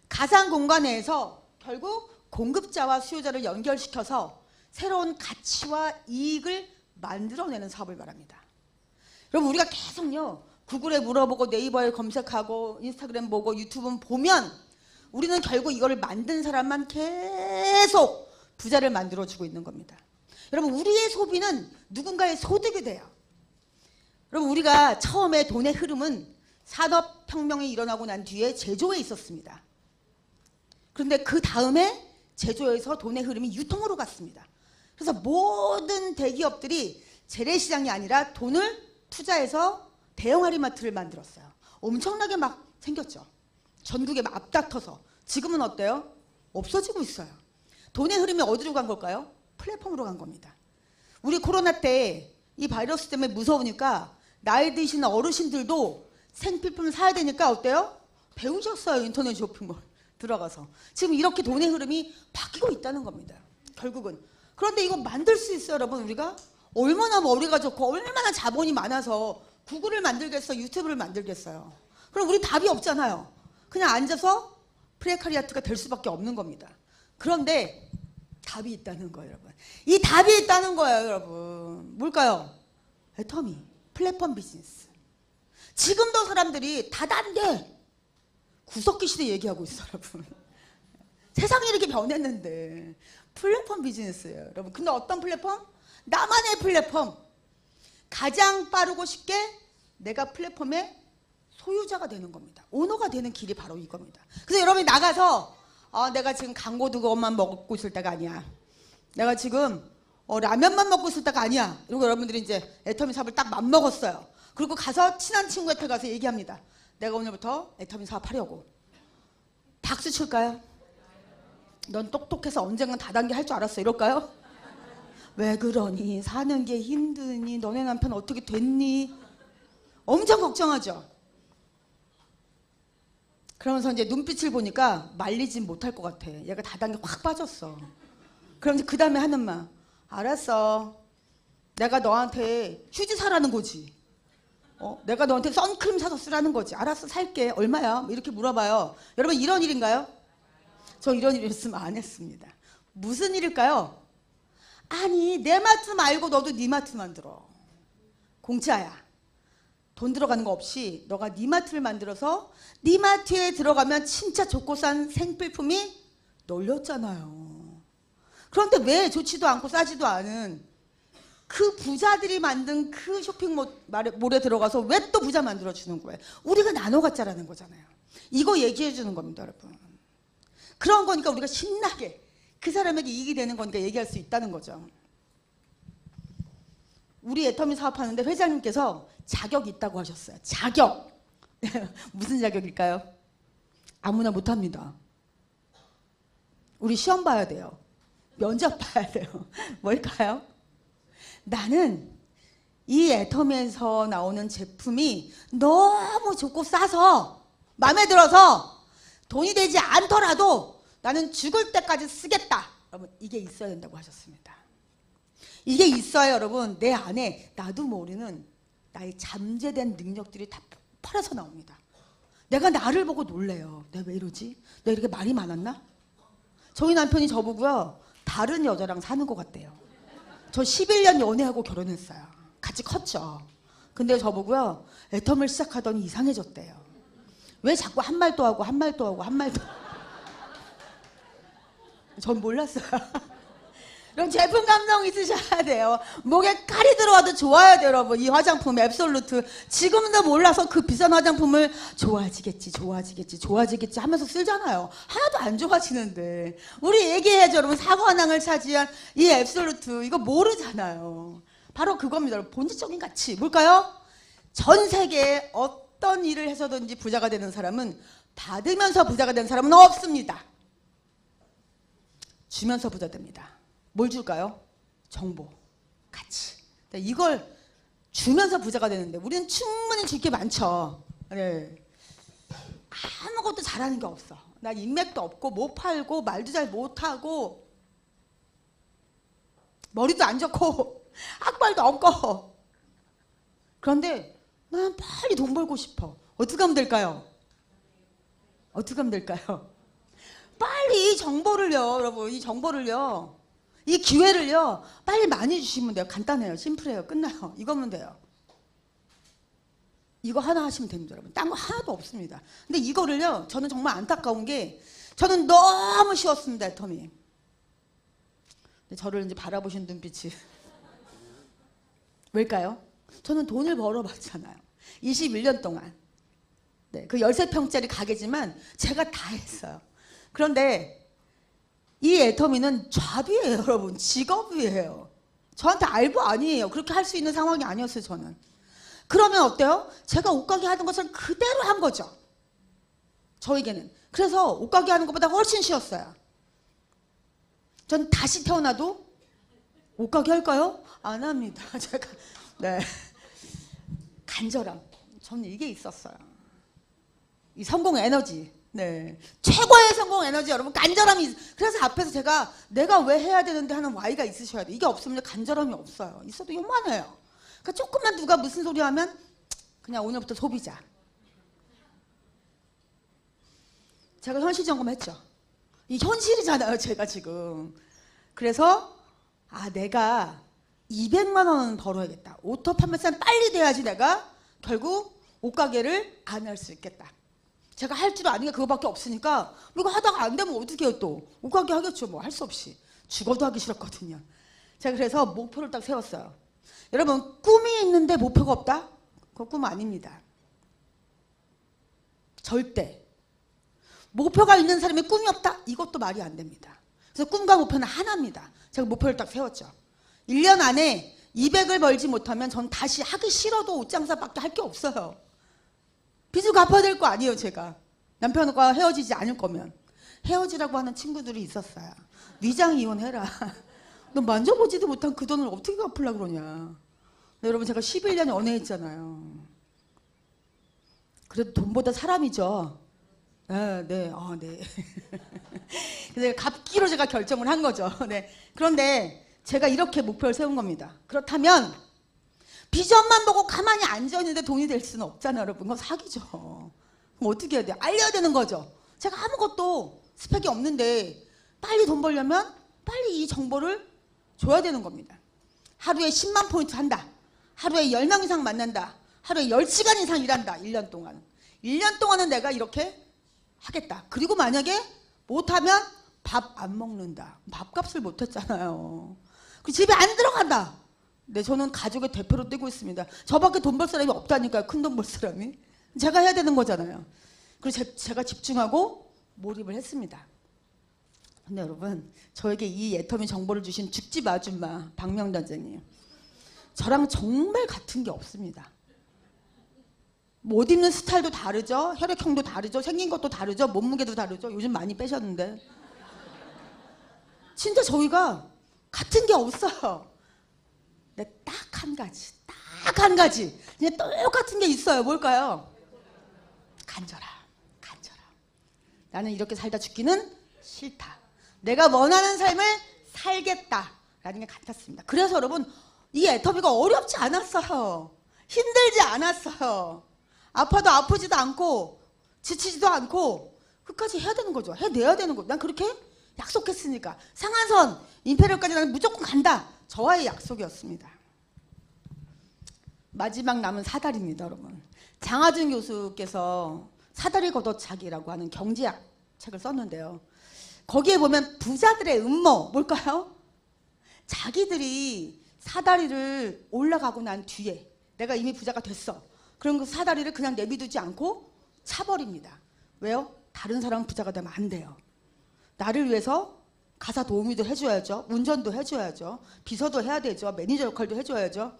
가상 공간에서 결국 공급자와 수요자를 연결시켜서 새로운 가치와 이익을 만들어내는 사업을 말합니다. 여러분 우리가 계속요 구글에 물어보고 네이버에 검색하고 인스타그램 보고 유튜브 보면 우리는 결국 이거를 만든 사람만 계속 부자를 만들어주고 있는 겁니다. 여러분 우리의 소비는 누군가의 소득이 돼요. 여러분 우리가 처음에 돈의 흐름은 산업혁명이 일어나고 난 뒤에 제조에 있었습니다. 그런데 그 다음에 제조에서 돈의 흐름이 유통으로 갔습니다. 그래서 모든 대기업들이 재래시장이 아니라 돈을 투자해서 대형 할인마트를 만들었어요. 엄청나게 막 생겼죠. 전국에 막 앞다퉈서. 지금은 어때요? 없어지고 있어요. 돈의 흐름이 어디로 간 걸까요? 플랫폼으로 간 겁니다. 우리 코로나 때 이 바이러스 때문에 무서우니까 나이 드신 어르신들도 생필품 사야 되니까 어때요? 배우셨어요. 인터넷 쇼핑몰 들어가서. 지금 이렇게 돈의 흐름이 바뀌고 있다는 겁니다. 결국은. 그런데 이거 만들 수 있어요, 여러분. 우리가 얼마나 머리가 좋고 얼마나 자본이 많아서 구글을 만들겠어요, 유튜브를 만들겠어요. 그럼 우리 답이 없잖아요. 그냥 앉아서 프레카리아트가 될 수밖에 없는 겁니다. 그런데 답이 있다는 거예요, 여러분. 이 답이 있다는 거예요, 여러분. 뭘까요? 애터미, 플랫폼 비즈니스. 지금도 사람들이 다단계 구석기 시대 얘기하고 있어요, 여러분. 세상이 이렇게 변했는데 플랫폼 비즈니스예요, 여러분. 근데 어떤 플랫폼? 나만의 플랫폼. 가장 빠르고 쉽게 내가 플랫폼의 소유자가 되는 겁니다. 오너가 되는 길이 바로 이겁니다. 그래서 여러분이 나가서 내가 지금 광고 두고만 먹고 있을 때가 아니야. 내가 지금 라면만 먹고 있을 때가 아니야. 이러고 여러분들이 이제 애터미 사업을 딱 맘먹었어요. 그리고 가서 친한 친구한테 가서 얘기합니다. 내가 오늘부터 애터미 사업 하려고. 박수 칠까요? 넌 똑똑해서 언젠간 다단계 할 줄 알았어. 이럴까요? 왜 그러니? 사는 게 힘드니? 너네 남편 어떻게 됐니? 엄청 걱정하죠. 그러면서 이제 눈빛을 보니까 말리진 못할 것 같아. 얘가 다단계 확 빠졌어. 그럼 이제 그 다음에 하는 말. 알았어. 내가 너한테 휴지 사라는 거지. 내가 너한테 선크림 사서 쓰라는 거지. 알았어, 살게. 얼마야? 이렇게 물어봐요. 여러분 이런 일인가요? 저 이런 일 있으면 안 했습니다. 무슨 일일까요? 아니 내 마트 말고 너도 네 마트 만들어. 공짜야. 돈 들어가는 거 없이 너가 네 마트를 만들어서 네 마트에 들어가면 진짜 좋고 싼 생필품이 널렸잖아요. 그런데 왜 좋지도 않고 싸지도 않은 그 부자들이 만든 그 쇼핑몰에 들어가서 왜 또 부자 만들어주는 거예요? 우리가 나눠 갖자라는 거잖아요. 이거 얘기해 주는 겁니다, 여러분. 그런 거니까 우리가 신나게 그 사람에게 이익이 되는 거니까 얘기할 수 있다는 거죠. 우리 애터미 사업하는데 회장님께서 자격이 있다고 하셨어요. 자격. 무슨 자격일까요? 아무나 못합니다. 우리 시험 봐야 돼요. 면접 봐야 돼요. 뭘까요? 나는 이 애터미에서 나오는 제품이 너무 좋고 싸서 마음에 들어서 돈이 되지 않더라도 나는 죽을 때까지 쓰겠다. 여러분 이게 있어야 된다고 하셨습니다. 이게 있어야 여러분 내 안에 나도 모르는 나의 잠재된 능력들이 다 폭발해서 나옵니다. 내가 나를 보고 놀래요. 내가 왜 이러지? 내가 이렇게 말이 많았나? 저희 남편이 저보고요. 다른 여자랑 사는 것 같대요. 저 11년 연애하고 결혼했어요. 같이 컸죠. 근데 저보고요. 애텀을 시작하더니 이상해졌대요. 왜 자꾸 한 말도 하고 한 말도 하고 한 말도 전 몰랐어요. 이런 제품 감성 있으셔야 돼요. 목에 칼이 들어와도 좋아야 돼요, 여러분. 이 화장품 앱솔루트. 지금도 몰라서 그 비싼 화장품을 좋아지겠지 하면서 쓰잖아요. 하나도 안 좋아지는데. 우리 얘기해야죠, 여러분. 사과낭을 차지한 이 앱솔루트. 이거 모르잖아요. 바로 그겁니다, 여러분. 본질적인 가치. 뭘까요? 전 세계에 어떤 일을 해서든지 부자가 되는 사람은 받으면서 부자가 된 사람은 없습니다. 주면서 부자 됩니다. 뭘 줄까요? 정보, 가치. 이걸 주면서 부자가 되는데 우리는 충분히 줄 게 많죠. 네. 아무것도 잘하는 게 없어. 나 인맥도 없고 못 팔고 말도 잘 못하고 머리도 안 좋고 학벌도 없고. 그런데 난 빨리 돈 벌고 싶어. 어떻게 하면 될까요? 어떻게 하면 될까요? 빨리 이 정보를요, 여러분, 이 정보를요, 이 기회를요, 빨리 많이 주시면 돼요. 간단해요. 심플해요. 끝나요. 이거면 돼요. 이거 하나 하시면 됩니다, 여러분. 딴 거 하나도 없습니다. 근데 이거를요, 저는 정말 안타까운 게, 저는 너무 쉬웠습니다, 애터미. 근데 저를 이제 바라보신 눈빛이. 왜일까요? 저는 돈을 벌어봤잖아요. 21년 동안. 네, 그 13평짜리 가게지만 제가 다 했어요. 그런데 이 애터미는 잡이에요, 여러분. 직업이에요. 저한테 알바 아니에요. 그렇게 할 수 있는 상황이 아니었어요, 저는. 그러면 어때요? 제가 옷가게 하던 것을 그대로 한 거죠. 저에게는. 그래서 옷가게 하는 것보다 훨씬 쉬웠어요. 전 다시 태어나도 옷가게 할까요? 안 합니다. 제가. 네. 간절함. 저는 이게 있었어요. 이 성공 에너지. 네. 최고의 성공 에너지, 여러분. 간절함이. 그래서 앞에서 제가 내가 왜 해야 되는데 하는 Y가 있으셔야 돼. 이게 없으면 간절함이 없어요. 있어도 요만해요. 그러니까 조금만 누가 무슨 소리 하면 그냥 오늘부터 소비자. 제가 현실 점검했죠. 이 현실이잖아요, 제가 지금. 그래서 내가 200만 원 벌어야겠다. 오토 판매사는 빨리 돼야지 내가 결국 옷가게를 안 할 수 있겠다. 제가 할 줄 아는 게 그거밖에 없으니까 이거 하다가 안 되면 어떻게 해요 또. 옷가게 하겠죠. 뭐 할 수 없이. 죽어도 하기 싫었거든요. 제가 그래서 목표를 딱 세웠어요. 여러분, 꿈이 있는데 목표가 없다? 그거 꿈 아닙니다. 절대. 목표가 있는 사람이 꿈이 없다? 이것도 말이 안 됩니다. 그래서 꿈과 목표는 하나입니다. 제가 목표를 딱 세웠죠. 1년 안에 200을 벌지 못하면 전 다시 하기 싫어도 옷장사밖에 할 게 없어요. 빚을 갚아야 될 거 아니에요, 제가. 남편과 헤어지지 않을 거면. 헤어지라고 하는 친구들이 있었어요. 위장 이혼해라. 너 만져보지도 못한 그 돈을 어떻게 갚으려고 그러냐. 네, 여러분, 제가 11년 연애했잖아요. 그래도 돈보다 사람이죠. 네. 네. 그래서 갚기로 제가 결정을 한 거죠. 네. 그런데 제가 이렇게 목표를 세운 겁니다. 그렇다면 비전만 보고 가만히 앉아있는데 돈이 될 수는 없잖아요, 여러분. 그건 사기죠. 그럼 어떻게 해야 돼요? 알려야 되는 거죠. 제가 아무것도 스펙이 없는데 빨리 돈 벌려면 빨리 이 정보를 줘야 되는 겁니다. 하루에 10만 포인트 한다. 하루에 10명 이상 만난다. 하루에 10시간 이상 일한다. 1년 동안. 1년 동안은 내가 이렇게 하겠다. 그리고 만약에 못하면 밥 안 먹는다. 밥값을 못했잖아요. 그 집에 안 들어간다. 네, 저는 가족의 대표로 뛰고 있습니다. 저밖에 돈 벌 사람이 없다니까요. 큰 돈 벌 사람이. 제가 해야 되는 거잖아요. 그래서 제가 집중하고 몰입을 했습니다. 근데 여러분, 저에게 이 애터미 정보를 주신 죽집 아줌마 박명단장님, 저랑 정말 같은 게 없습니다. 옷 입는 스타일도 다르죠. 혈액형도 다르죠. 생긴 것도 다르죠. 몸무게도 다르죠. 요즘 많이 빼셨는데. 진짜 저희가 같은 게 없어요. 근데 딱 한 가지. 그냥 똑같은 게 있어요. 뭘까요? 간절함. 나는 이렇게 살다 죽기는 싫다. 내가 원하는 삶을 살겠다라는 게 같았습니다. 그래서 여러분, 이 애터미가 어렵지 않았어요. 힘들지 않았어요. 아파도 아프지도 않고 지치지도 않고 끝까지 해야 되는 거죠. 해내야 되는 거죠. 난 그렇게 약속했으니까. 상한선, 임페리얼까지 나는 무조건 간다. 저와의 약속이었습니다. 마지막 남은 사다리입니다, 여러분. 장하준 교수께서 사다리 걷어차기라고 하는 경제학 책을 썼는데요. 거기에 보면 부자들의 음모, 뭘까요? 자기들이 사다리를 올라가고 난 뒤에 내가 이미 부자가 됐어. 그럼 그 사다리를 그냥 내비두지 않고 차버립니다. 왜요? 다른 사람 부자가 되면 안 돼요. 나를 위해서 가사 도우미도 해줘야죠. 운전도 해줘야죠. 비서도 해야 되죠. 매니저 역할도 해줘야죠.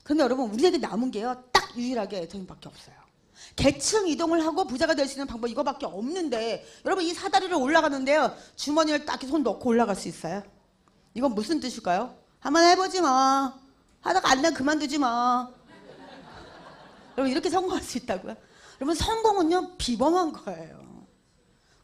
그런데 여러분, 우리에게 남은 게요, 딱 유일하게 애터미밖에 없어요. 계층 이동을 하고 부자가 될 수 있는 방법 이거밖에 없는데 여러분 이 사다리를 올라가는데요. 주머니를 딱 손 넣고 올라갈 수 있어요? 이건 무슨 뜻일까요? 한번 해보지 뭐. 하다가 안 되면 그만두지 뭐. 여러분 이렇게 성공할 수 있다고요? 여러분 성공은요 비범한 거예요.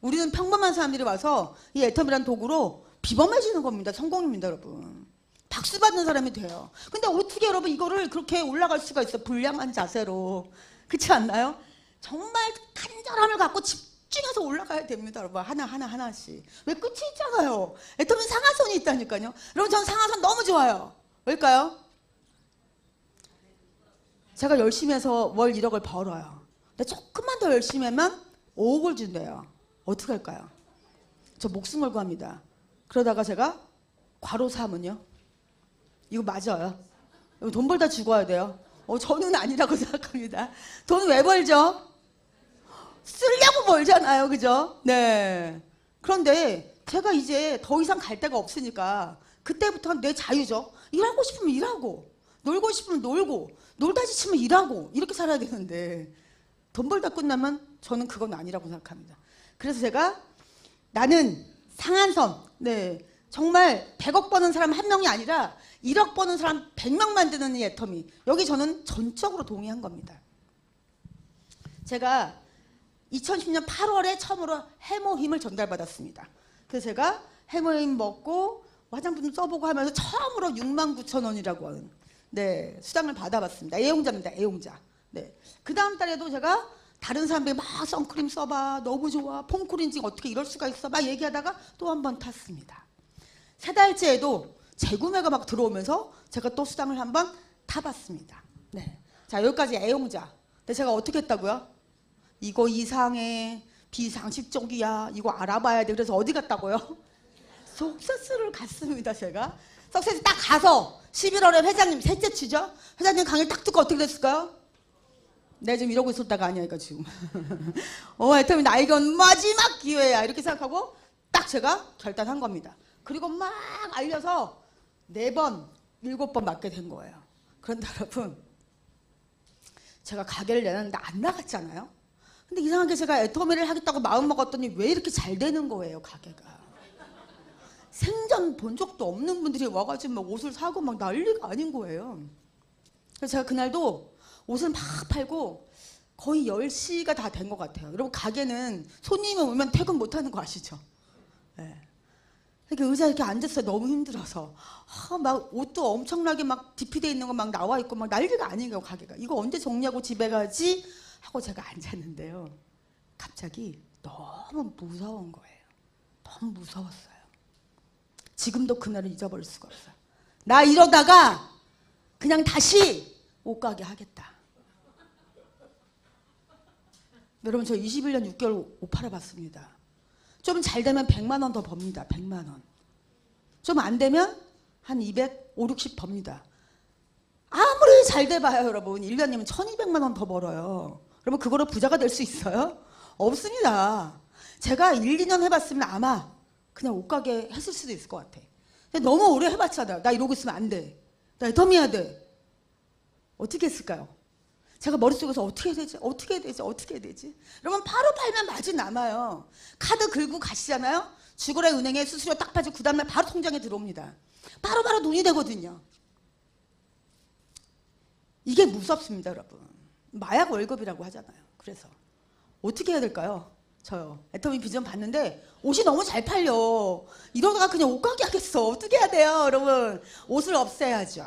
우리는 평범한 사람들이 와서 이 애텀이라는 도구로 비범해지는 겁니다. 성공입니다 여러분. 박수 받는 사람이 돼요. 근데 어떻게 여러분 이거를 그렇게 올라갈 수가 있어? 불량한 자세로. 그렇지 않나요? 정말 간절함을 갖고 집중해서 올라가야 됩니다 여러분. 하나씩. 왜 끝이 있잖아요. 애텀은 상하선이 있다니까요. 여러분 전 상하선 너무 좋아요. 왜일까요? 제가 열심히 해서 월 1억을 벌어요. 근데 조금만 더 열심히 하면 5억을 준대요. 어떻게 할까요? 저 목숨 걸고 합니다. 그러다가 제가 과로사하면요. 이거 맞아요. 돈 벌다 죽어야 돼요. 저는 아니라고 생각합니다. 돈 왜 벌죠? 쓰려고 벌잖아요. 그죠? 네. 그런데 제가 이제 더 이상 갈 데가 없으니까 그때부터는 내 자유죠. 일하고 싶으면 일하고 놀고 싶으면 놀고 놀다 지치면 일하고 이렇게 살아야 되는데 돈 벌다 끝나면 저는 그건 아니라고 생각합니다. 그래서 제가 나는 상한선, 네, 정말 100억 버는 사람 한 명이 아니라 1억 버는 사람 100명 만드는 이 애터미, 여기 저는 전적으로 동의한 겁니다. 제가 2010년 8월에 처음으로 해모힘을 전달받았습니다. 그래서 제가 해모힘 먹고 화장품 좀 써보고 하면서 처음으로 69,000원이라고 하는, 네, 수당을 받아봤습니다. 애용자입니다. 애용자. 네. 그 다음 달에도 제가 다른 사람들이 막 선크림 써봐, 너무 좋아, 폼크린징 어떻게 이럴 수가 있어 막 얘기하다가 또 한 번 탔습니다. 3달째에도 재구매가 막 들어오면서 제가 또 수당을 한 번 타봤습니다. 네. 자, 여기까지 애용자. 근데 제가 어떻게 했다고요? 이거 이상해, 비상식적이야, 이거 알아봐야 돼. 그래서 어디 갔다고요? 속세스를 갔습니다. 제가 속세스 딱 가서 11월에 회장님 셋째 주죠. 회장님 강의 딱 듣고 어떻게 됐을까요? 내가 지금 이러고 있었다가 아니야 지금. 애터미 나에게 온 마지막 기회야 이렇게 생각하고 딱 제가 결단한 겁니다. 그리고 막 알려서 4번, 7번 맞게 된 거예요. 그런데 여러분, 제가 가게를 내놨는데 안 나갔잖아요. 근데 이상하게 제가 애터미를 하겠다고 마음먹었더니 왜 이렇게 잘 되는 거예요, 가게가. 생전 본 적도 없는 분들이 와가지고 막 옷을 사고 막 난리가 아닌 거예요. 그래서 제가 그날도 옷을 막 팔고 거의 10시가 다 된 것 같아요. 여러분, 가게는 손님이 오면 퇴근 못하는 거 아시죠? 네. 이렇게 의자에 이렇게 앉았어요. 너무 힘들어서. 막 옷도 엄청나게 막 디피돼 있는 거 막 나와 있고 막 난리가 아니에요, 가게가. 이거 언제 정리하고 집에 가지? 하고 제가 앉았는데요. 갑자기 너무 무서운 거예요. 너무 무서웠어요. 지금도 그날을 잊어버릴 수가 없어요. 나 이러다가 그냥 다시 옷가게 하겠다. 여러분, 저 21년 6개월 옷 팔아봤습니다. 좀 잘 되면 100만 원 더 법니다. 100만 원. 좀 안 되면 한 200, 5, 60 법니다. 아무리 잘 돼봐요, 여러분. 1년이면 1200만 원 더 벌어요. 여러분, 그거로 부자가 될 수 있어요? 없습니다. 제가 1, 2년 해봤으면 아마 그냥 옷가게 했을 수도 있을 것 같아. 근데 너무 오래 해봤잖아요. 나 이러고 있으면 안 돼. 나 애터미 해야 돼. 어떻게 했을까요? 제가 머릿속에서 어떻게 해야 되지? 어떻게 해야 되지? 어떻게 해야 되지? 여러분, 바로 팔면 맛이 남아요. 카드 긁고 가시잖아요? 주거래 은행에 수수료 딱 빠지고 그 다음날 바로 통장에 들어옵니다. 바로바로 돈이 되거든요. 이게 무섭습니다, 여러분. 마약 월급이라고 하잖아요. 그래서 어떻게 해야 될까요? 저요. 애터미 비전 봤는데 옷이 너무 잘 팔려. 이러다가 그냥 옷가게 하겠어. 어떻게 해야 돼요, 여러분? 옷을 없애야죠.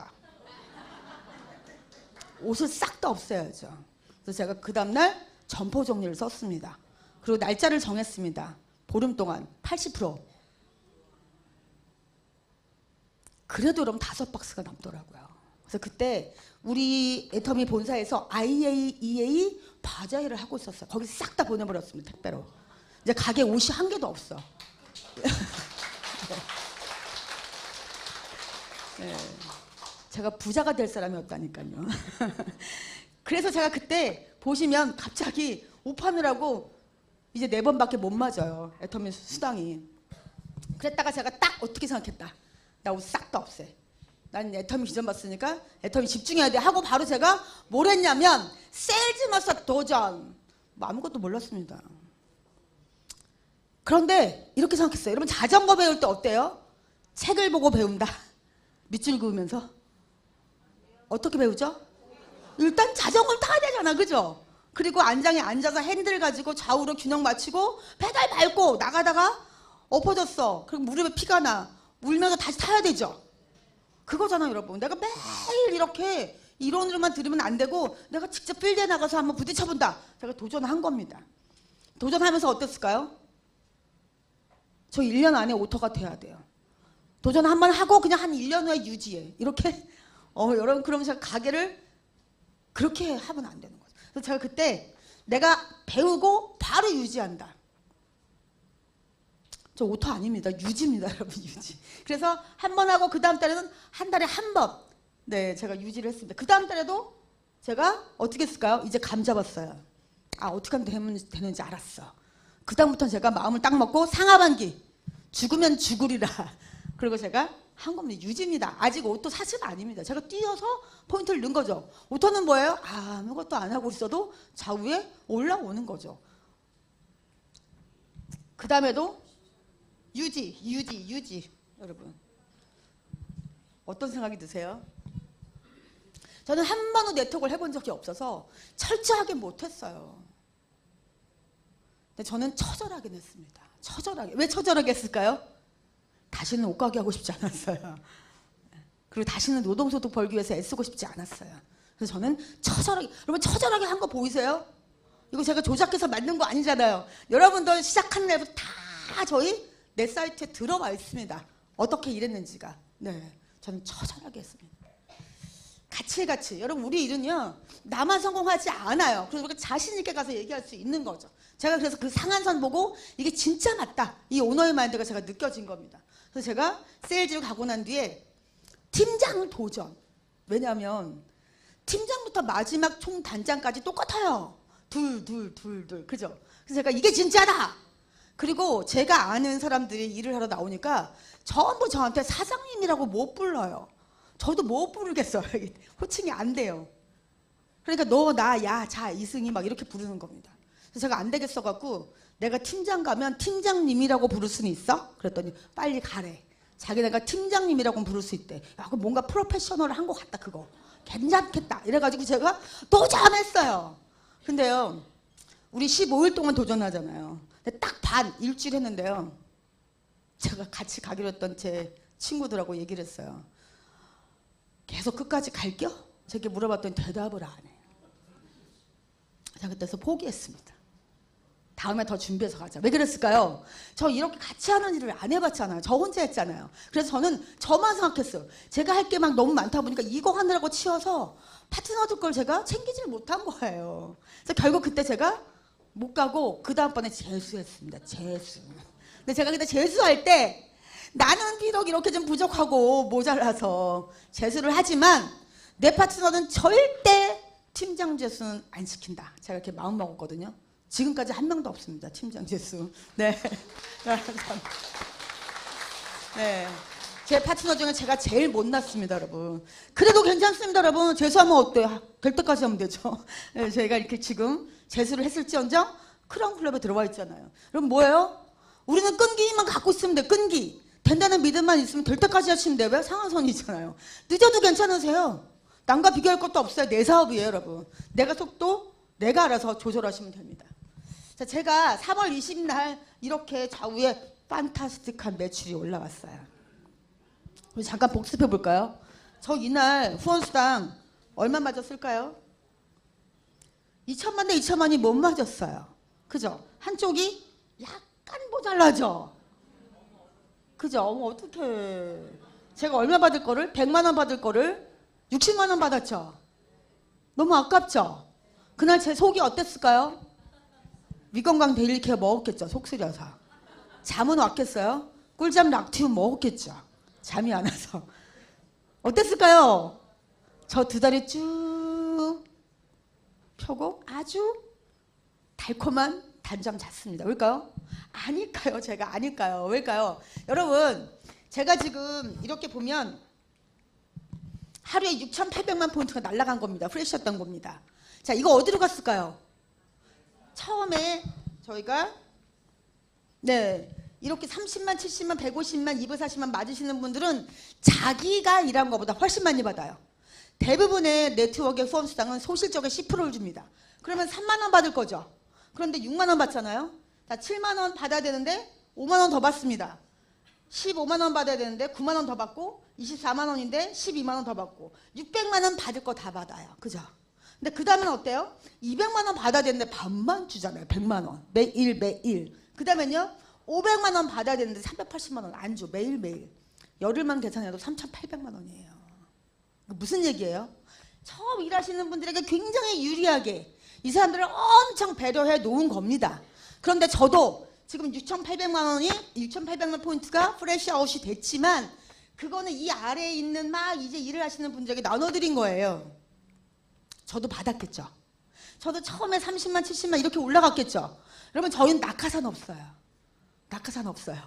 옷을 싹 다 없애야죠. 그래서 제가 그 다음날 점포 정리를 썼습니다. 그리고 날짜를 정했습니다. 보름 동안 80%. 그래도 여러분 5박스가 남더라고요. 그래서 그때 우리 애터미 본사에서 IAEA 바자회를 하고 있었어요. 거기 싹 다 보내버렸습니다. 택배로. 이제 가게 옷이 한 개도 없어. 네. 제가 부자가 될 사람이었다니까요. 그래서 제가 그때 보시면 갑자기 옷 파느라고 이제 4번밖에 못 맞아요. 애터미 수당이. 그랬다가 제가 딱 어떻게 생각했다. 나 옷 싹 다 없애. 난 애터미 기전 봤으니까 애터미 집중해야 돼 하고 바로 제가 뭘 했냐면 세일즈 마스터 도전. 뭐 아무것도 몰랐습니다. 그런데 이렇게 생각했어요. 여러분 자전거 배울 때 어때요? 책을 보고 배운다. 밑줄 그으면서 어떻게 배우죠? 일단 자전거를 타야 되잖아, 그죠? 그리고 안장에 앉아서 핸들 가지고 좌우로 균형 맞추고 페달 밟고 나가다가 엎어졌어. 그리고 무릎에 피가 나. 울면서 다시 타야 되죠. 그거잖아, 여러분. 내가 매일 이렇게 이론으로만 들으면 안 되고 내가 직접 필드에 나가서 한번 부딪혀본다. 제가 도전한 겁니다. 도전하면서 어땠을까요? 저 1년 안에 오토가 돼야 돼요. 도전 한번 하고 그냥 한 1년 후에 유지해. 이렇게 여러분 그러면 제가 가게를 그렇게 하면 안 되는 거죠. 그래서 제가 그때 내가 배우고 바로 유지한다. 저 오토 아닙니다. 유지입니다, 여러분. 유지. 그래서 한 번 하고 그 다음 달에는 한 달에 한 번. 네, 제가 유지를 했습니다. 그 다음 달에도 제가 어떻게 했을까요? 이제 감 잡았어요. 아, 어떻게 하면 되는지 알았어. 그 다음부터는 제가 마음을 딱 먹고 상하반기. 죽으면 죽으리라. 그리고 제가 한 겁니다. 유지입니다. 아직 오토 사실 아닙니다. 제가 뛰어서 포인트를 넣은 거죠. 오토는 뭐예요? 아무것도 안 하고 있어도 좌우에 올라오는 거죠. 그 다음에도 유지. 여러분. 어떤 생각이 드세요? 저는 한 번도 네트워크를 해본 적이 없어서 철저하게 못했어요. 근데 저는 처절하게 했습니다. 처절하게. 왜 처절하게 했을까요? 다시는 옷가게 하고 싶지 않았어요. 그리고 다시는 노동소득 벌기 위해서 애쓰고 싶지 않았어요. 그래서 저는 처절하게, 여러분 처절하게 한 거 보이세요? 이거 제가 조작해서 만든 거 아니잖아요. 여러분들 시작한 날부터 다 저희 내 사이트에 들어와 있습니다. 어떻게 일했는지가. 네, 저는 처절하게 했습니다. 같이. 여러분 우리 일은요. 나만 성공하지 않아요. 그래서 우리가 자신 있게 가서 얘기할 수 있는 거죠. 제가 그래서 그 상한선 보고 이게 진짜 맞다. 이 오너의 마인드가 제가 느껴진 겁니다. 그래서 제가 세일즈를 가고 난 뒤에 팀장 도전. 왜냐하면 팀장부터 마지막 총 단장까지 똑같아요. 둘. 그죠? 그래서 제가 이게 진짜다. 그리고 제가 아는 사람들이 일을 하러 나오니까 전부 저한테 사장님이라고 못 불러요. 저도 못 부르겠어요. 호칭이 안 돼요. 그러니까 너, 나, 야, 자, 이승이 막 이렇게 부르는 겁니다. 그래서 제가 안 되겠어 갖고 내가 팀장 가면 팀장님이라고 부를 수는 있어? 그랬더니 빨리 가래. 자기네가 팀장님이라고 부를 수 있대. 야, 그 뭔가 프로페셔널을 한 것 같다 그거. 괜찮겠다. 이래가지고 제가 도전했어요. 근데요. 우리 15일 동안 도전하잖아요. 근데 딱 반, 일주일 했는데요. 제가 같이 가기로 했던 제 친구들하고 얘기를 했어요. 계속 끝까지 갈겨? 제게 물어봤더니 대답을 안 해요. 제가 그때서 포기했습니다. 다음에 더 준비해서 가자. 왜 그랬을까요? 저 이렇게 같이 하는 일을 안 해봤잖아요. 저 혼자 했잖아요. 그래서 저는 저만 생각했어요. 제가 할 게 막 너무 많다 보니까 이거 하느라고 치여서 파트너들 걸 제가 챙기지를 못한 거예요. 그래서 결국 그때 제가 못 가고 그 다음번에 재수했습니다. 재수. 근데 제가 그때 재수할 때 나는 비록 이렇게 좀 부족하고 모자라서 재수를 하지만 내 파트너는 절대 팀장 재수는 안 시킨다. 제가 이렇게 마음 먹었거든요. 지금까지 한 명도 없습니다. 팀장 재수. 네. 네. 제 파트너 중에 제가 제일 못났습니다, 여러분. 그래도 괜찮습니다, 여러분. 재수하면 어때요? 될 때까지 하면 되죠. 네, 저희가 이렇게 지금 재수를 했을지언정 크라운 클럽에 들어와 있잖아요. 그럼 뭐예요? 우리는 끈기만 갖고 있으면 돼, 끈기. 된다는 믿음만 있으면 될 때까지 하시면 돼요. 왜? 상한선이잖아요. 늦어도 괜찮으세요. 남과 비교할 것도 없어요. 내 사업이에요, 여러분. 내가 속도 내가 알아서 조절하시면 됩니다. 자, 제가 3월 20일 이렇게 좌우에 판타스틱한 매출이 올라왔어요. 우리 잠깐 복습해 볼까요? 저 이날 후원수당 얼마 맞았을까요? 2천만 대 2천만이 못 맞았어요. 그죠? 한쪽이 약간 모자라죠? 그죠? 어떡해. 제가 얼마 받을 거를 100만 원 받을 거를 60만 원 받았죠? 너무 아깝죠? 그날 제 속이 어땠을까요? 위건강 데일리케어 먹었겠죠? 속 쓰려서. 잠은 왔겠어요? 꿀잠 락티움 먹었겠죠? 잠이 안 와서. 어땠을까요? 저 2다리 쭉 펴고 아주 달콤한 단잠 잤습니다. 왜일까요? 아닐까요? 제가 아닐까요? 왜일까요? 여러분, 제가 지금 이렇게 보면 하루에 6,800만 포인트가 날아간 겁니다. 프레시였던 겁니다. 자, 이거 어디로 갔을까요? 처음에 저희가 이렇게 30만, 70만, 150만, 240만 맞으시는 분들은 자기가 일한 것보다 훨씬 많이 받아요. 대부분의 네트워크의 후원수당은 소실적인 10%를 줍니다. 그러면 3만 원 받을 거죠. 그런데 6만 원 받잖아요. 자, 7만 원 받아야 되는데 5만 원 더 받습니다. 15만 원 받아야 되는데 9만 원 더 받고 24만 원인데 12만 원 더 받고 600만 원 받을 거 다 받아요. 그죠? 근데 그 다음은 어때요? 200만 원 받아야 되는데 반만 주잖아요. 100만 원. 매일. 그 다음엔요. 500만 원 받아야 되는데 380만 원 안 줘. 매일매일. 열흘만 계산해도 3,800만 원이에요. 무슨 얘기예요? 처음 일하시는 분들에게 굉장히 유리하게 이 사람들을 엄청 배려해 놓은 겁니다. 그런데 저도 지금 6,800만 원이 6,800만 포인트가 프레시아웃이 됐지만 그거는 이 아래에 있는 막 이제 일을 하시는 분들에게 나눠드린 거예요. 저도 받았겠죠. 저도 처음에 30만 70만 이렇게 올라갔겠죠. 여러분 저희는 낙하산 없어요. 낙하산 없어요.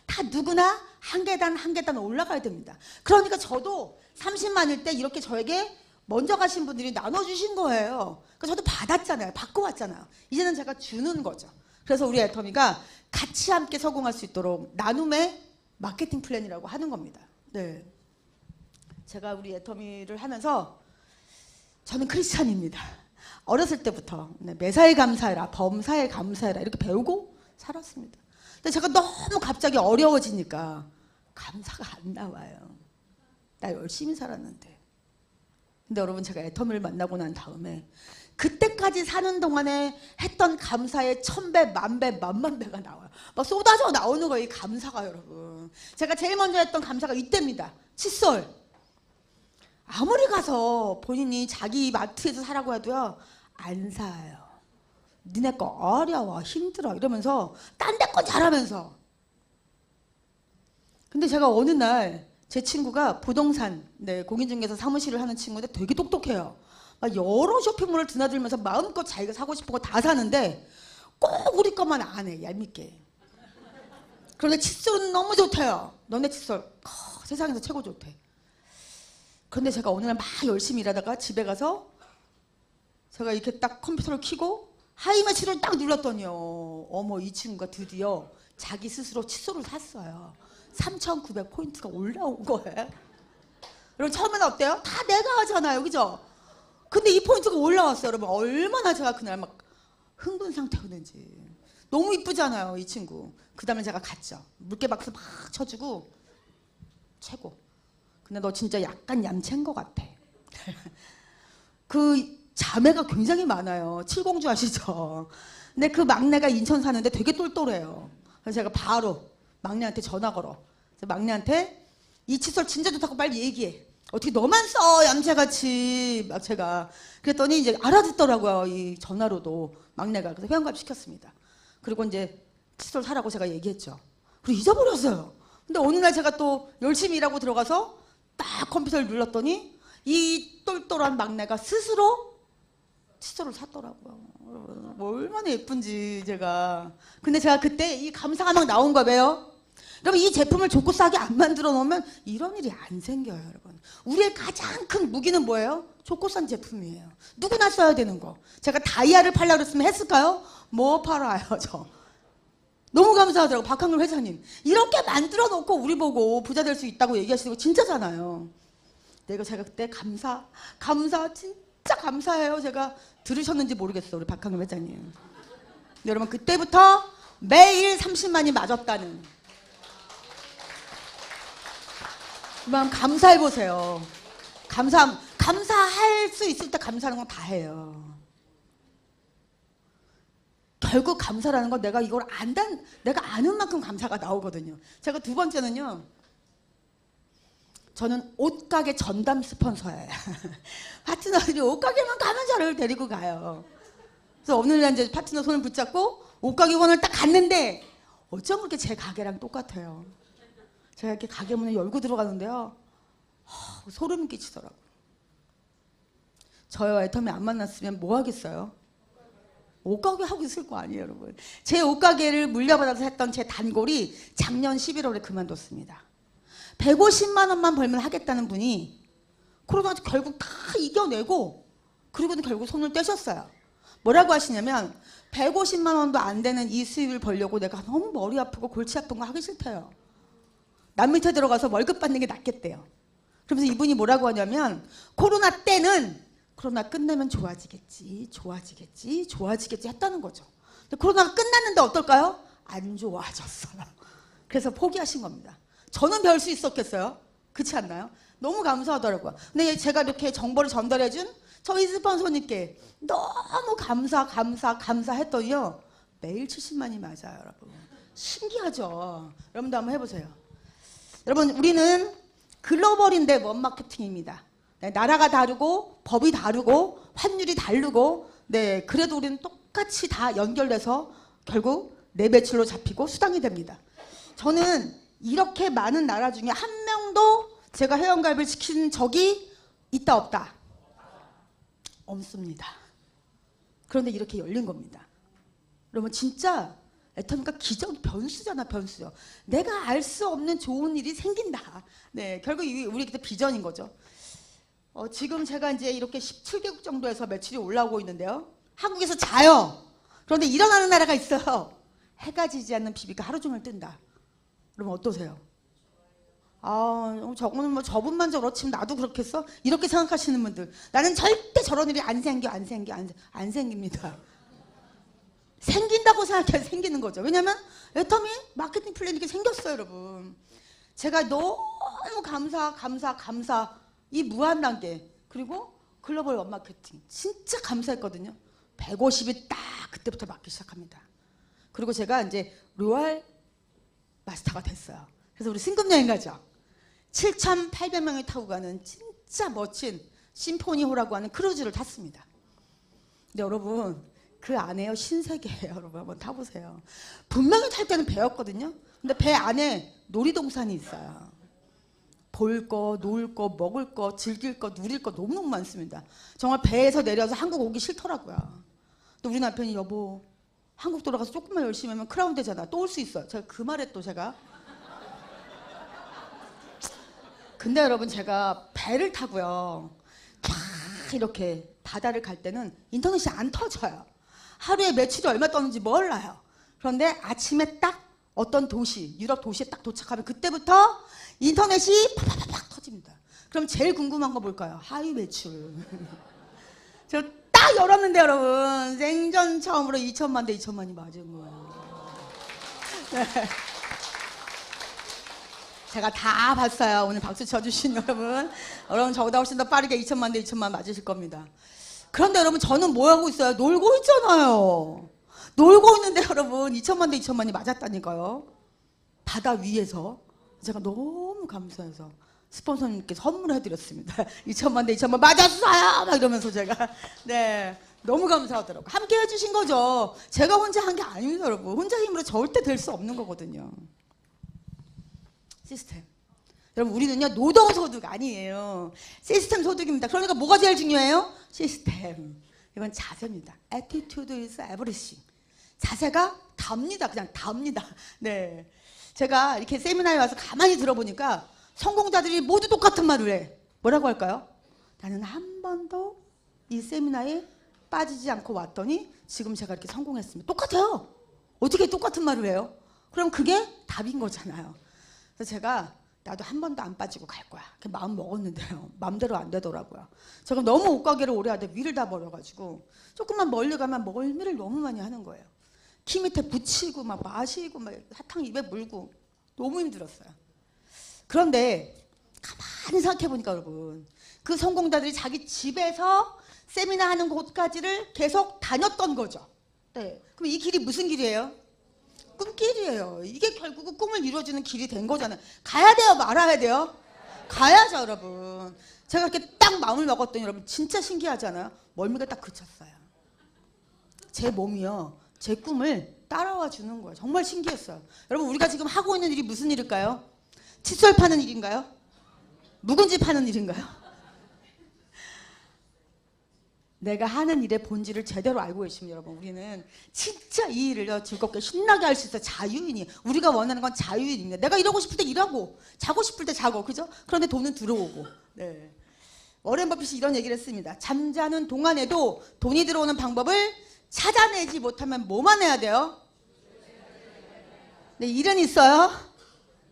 다 누구나 한 계단 한 계단 올라가야 됩니다. 그러니까 저도 30만일 때 이렇게 저에게 먼저 가신 분들이 나눠주신 거예요. 그러니까 저도 받았잖아요. 받고 왔잖아요. 이제는 제가 주는 거죠. 그래서 우리 애터미가 같이 함께 성공할 수 있도록 나눔의 마케팅 플랜이라고 하는 겁니다. 네, 제가 우리 애터미를 하면서 저는 크리스찬입니다. 어렸을 때부터 매사에 감사해라, 범사에 감사해라 이렇게 배우고 살았습니다. 근데 제가 너무 갑자기 어려워지니까 감사가 안 나와요. 나 열심히 살았는데. 근데 여러분 제가 애터미를 만나고 난 다음에 그때까지 사는 동안에 했던 감사의 1000배, 10,000배, 10,000배가 나와요. 막 쏟아져 나오는 거예요. 이 감사가 여러분. 제가 제일 먼저 했던 감사가 이때입니다. 칫솔. 아무리 가서 본인이 자기 마트에서 사라고 해도요. 안 사요. 니네 거 어려워 힘들어 이러면서 딴 데 거 잘하면서. 근데 제가 어느 날 제 친구가 부동산 공인중개사 사무실을 하는 친구인데 되게 똑똑해요. 막 여러 쇼핑몰을 드나들면서 마음껏 자기가 사고 싶은 거 다 사는데 꼭 우리 것만 안 해. 얄밉게. 그런데 칫솔은 너무 좋대요. 너네 칫솔 세상에서 최고 좋대. 그런데 제가 어느 날 막 열심히 일하다가 집에 가서 제가 이렇게 딱 컴퓨터를 켜고 하이매치를 딱 눌렀더니요. 어머 이 친구가 드디어 자기 스스로 칫솔을 샀어요. 3,900포인트가 올라온 거예요. 여러분 처음에는 어때요? 다 내가 하잖아요. 그죠? 근데 이 포인트가 올라왔어요. 여러분 얼마나 제가 그날 막 흥분 상태였는지. 너무 이쁘잖아요 이 친구. 그 다음에 제가 갔죠. 물개박수 막 쳐주고 최고. 근데 너 진짜 약간 얌체인 것 같아. 그 자매가 굉장히 많아요. 칠공주 아시죠? 근데 그 막내가 인천 사는데 되게 똘똘해요. 그래서 제가 바로 막내한테 전화 걸어. 그래서 막내한테 이 칫솔 진짜 좋다고 빨리 얘기해. 어떻게 너만 써 얌체같이 막 제가 그랬더니 이제 알아듣더라고요. 이 전화로도 막내가. 그래서 회원가입 시켰습니다. 그리고 이제 칫솔 사라고 제가 얘기했죠. 그리고 잊어버렸어요. 근데 어느 날 제가 또 열심히 일하고 들어가서 딱 컴퓨터를 눌렀더니 이 똘똘한 막내가 스스로 칫솔을 샀더라고요. 얼마나 예쁜지 제가. 근데 제가 그때 이 감사가 막 나온 거예요. 왜요? 여러분 이 제품을 좋고 싸게 안 만들어 놓으면 이런 일이 안 생겨요. 여러분 우리의 가장 큰 무기는 뭐예요? 좋고 싼 제품이에요. 누구나 써야 되는 거. 제가 다이아를 팔려고 그랬으면 했을까요? 뭐 팔아요 저. 너무 감사하더라고. 박한글 회장님 이렇게 만들어 놓고 우리 보고 부자 될 수 있다고 얘기하시는 거 진짜잖아요. 내가 제가 그때 감사 진짜 감사해요. 제가 들으셨는지 모르겠어 우리 박한글 회장님. 근데 여러분 그때부터 매일 30만이 맞았다는. 그럼 감사해보세요. 감사할 수 있을 때 감사하는 건 다 해요. 결국 감사라는 건 내가 이걸 내가 아는 만큼 감사가 나오거든요. 제가 두 번째는요. 저는 옷가게 전담 스폰서예요. 파트너들이 옷가게만 가면 저를 데리고 가요. 그래서 어느 날 이제 파트너 손을 붙잡고 옷가게 원을 딱 갔는데 어쩜 그렇게 제 가게랑 똑같아요. 제가 이렇게 가게 문을 열고 들어가는데요. 소름 끼치더라고요. 저와 애터미 안 만났으면 뭐 하겠어요? 옷가게 하고 있을 거 아니에요, 여러분. 제 옷가게를 물려받아서 했던 제 단골이 작년 11월에 그만뒀습니다. 150만 원만 벌면 하겠다는 분이 코로나 결국 다 이겨내고 그리고는 결국 손을 떼셨어요. 뭐라고 하시냐면 150만 원도 안 되는 이 수입을 벌려고 내가 너무 머리 아프고 골치 아픈 거 하기 싫대요. 남 밑에 들어가서 월급 받는 게 낫겠대요. 그러면서 이분이 뭐라고 하냐면 코로나 때는 코로나 끝나면 좋아지겠지 했다는 거죠. 근데 코로나가 끝났는데 어떨까요? 안 좋아졌어요. 그래서 포기하신 겁니다. 저는 별 수 있었겠어요? 그렇지 않나요? 너무 감사하더라고요. 근데 제가 이렇게 정보를 전달해준 저희 스폰서님께 너무 감사했더니요. 매일 70만이 맞아요, 여러분. 신기하죠? 여러분도 한번 해보세요. 여러분, 우리는 글로벌인데 원마케팅입니다. 네, 나라가 다르고 법이 다르고 환율이 다르고 네, 그래도 우리는 똑같이 다 연결돼서 결국 내 매출로 잡히고 수당이 됩니다. 저는 이렇게 많은 나라 중에 한 명도 제가 회원가입을 시킨 적이 있다 없다? 없습니다. 그런데 이렇게 열린 겁니다. 여러분 진짜 애터미가 기적 변수잖아, 변수요. 내가 알 수 없는 좋은 일이 생긴다. 네, 결국 우리 비전인 거죠. 지금 제가 이제 이렇게 17개국 정도에서 매출이 올라오고 있는데요. 한국에서 자요. 그런데 일어나는 나라가 있어요. 해가 지지 않는 비비가 하루 종일 뜬다. 그러면 어떠세요? 저거는 뭐 저분만 저렇지 나도 그렇겠어? 이렇게 생각하시는 분들, 나는 절대 저런 일이 안 생깁니다. 생긴다고 생각해야 생기는 거죠. 왜냐면 애터미 마케팅 플랜이 이렇게 생겼어요, 여러분. 제가 너무 감사 이 무한 단계 그리고 글로벌 원마케팅 진짜 감사했거든요. 150이 딱 그때부터 맞기 시작합니다. 그리고 제가 이제 로얄 마스터가 됐어요. 그래서 우리 승급 여행 가죠. 7,800명이 타고 가는 진짜 멋진 심포니호라고 하는 크루즈를 탔습니다. 근데 여러분 그 안에요 신세계예요. 여러분 한번 타보세요. 분명히 탈 때는 배였거든요. 근데 배 안에 놀이동산이 있어요. 볼 거, 놀 거, 먹을 거, 즐길 거, 누릴 거 너무너무 많습니다. 정말 배에서 내려서 한국 오기 싫더라고요. 근데 우리 남편이 여보 한국 돌아가서 조금만 열심히 하면 크라운 되잖아. 또 올 수 있어요. 제가 그 말에 또 제가 근데 여러분 제가 배를 타고요. 쫙 이렇게 바다를 갈 때는 인터넷이 안 터져요. 하루에 매출이 얼마 떴는지 몰라요. 그런데 아침에 딱 어떤 도시, 유럽 도시에 딱 도착하면 그때부터 인터넷이 팍팍팍 터집니다. 그럼 제일 궁금한 거 뭘까요? 하위 매출. 저 딱 열었는데 여러분 생전 처음으로 2천만 대 2천만이 맞은 거예요. 네. 제가 다 봤어요. 오늘 박수 쳐주신 여러분. 여러분 저보다 훨씬 더 빠르게 2천만 대 2천만 맞으실 겁니다. 그런데 여러분 저는 뭐 하고 있어요? 놀고 있잖아요. 놀고 있는데 여러분 2천만 대 2천만이 맞았다니까요. 바다 위에서. 제가 너무 감사해서 스폰서님께 선물해드렸습니다. 2천만 대 2천만 맞았어요! 막 이러면서 제가 네 너무 감사하더라고요. 함께 해주신 거죠. 제가 혼자 한 게 아닙니다, 여러분. 혼자 힘으로 절대 될 수 없는 거거든요. 시스템. 여러분 우리는요 노동소득 아니에요. 시스템 소득입니다. 그러니까 뭐가 제일 중요해요? 시스템. 이건 자세입니다. Attitude is everything. 자세가 답니다. 그냥 답니다. 네. 제가 이렇게 세미나에 와서 가만히 들어보니까 성공자들이 모두 똑같은 말을 해. 뭐라고 할까요? 나는 한 번도 이 세미나에 빠지지 않고 왔더니 지금 제가 이렇게 성공했습니다. 똑같아요. 어떻게 똑같은 말을 해요? 그럼 그게 답인 거잖아요. 그래서 제가 나도 한 번도 안 빠지고 갈 거야. 그 마음 먹었는데요. 마음대로 안 되더라고요. 제가 너무 옷가게를 오래 하다 위를 다 버려가지고 조금만 멀리 가면 멀미를 너무 많이 하는 거예요. 키 밑에 붙이고 막 마시고 막 사탕 입에 물고 너무 힘들었어요. 그런데 가만히 생각해 보니까 여러분 그 성공자들이 자기 집에서 세미나 하는 곳까지를 계속 다녔던 거죠. 네. 그럼 이 길이 무슨 길이에요? 꿈길이에요. 이게 결국은 꿈을 이루어주는 길이 된 거잖아요. 가야 돼요? 말아야 돼요? 가야죠, 여러분. 제가 이렇게 딱 마음을 먹었더니 여러분 진짜 신기하잖아요. 멀미가 딱 그쳤어요. 제 몸이요. 제 꿈을 따라와 주는 거예요. 정말 신기했어요. 여러분 우리가 지금 하고 있는 일이 무슨 일일까요? 칫솔 파는 일인가요? 묵은지 파는 일인가요? 내가 하는 일의 본질을 제대로 알고 계시면 여러분 우리는 진짜 이 일을 즐겁게 신나게 할 수 있어요. 자유인이 우리가 원하는 건 자유인입니다. 내가 이러고 싶을 때 일하고 자고 싶을 때 자고 그죠? 그런데 돈은 들어오고 네. 워렌 버핏이 이런 얘기를 했습니다. 잠자는 동안에도 돈이 들어오는 방법을 찾아내지 못하면 뭐만 해야 돼요? 네, 일은 있어요?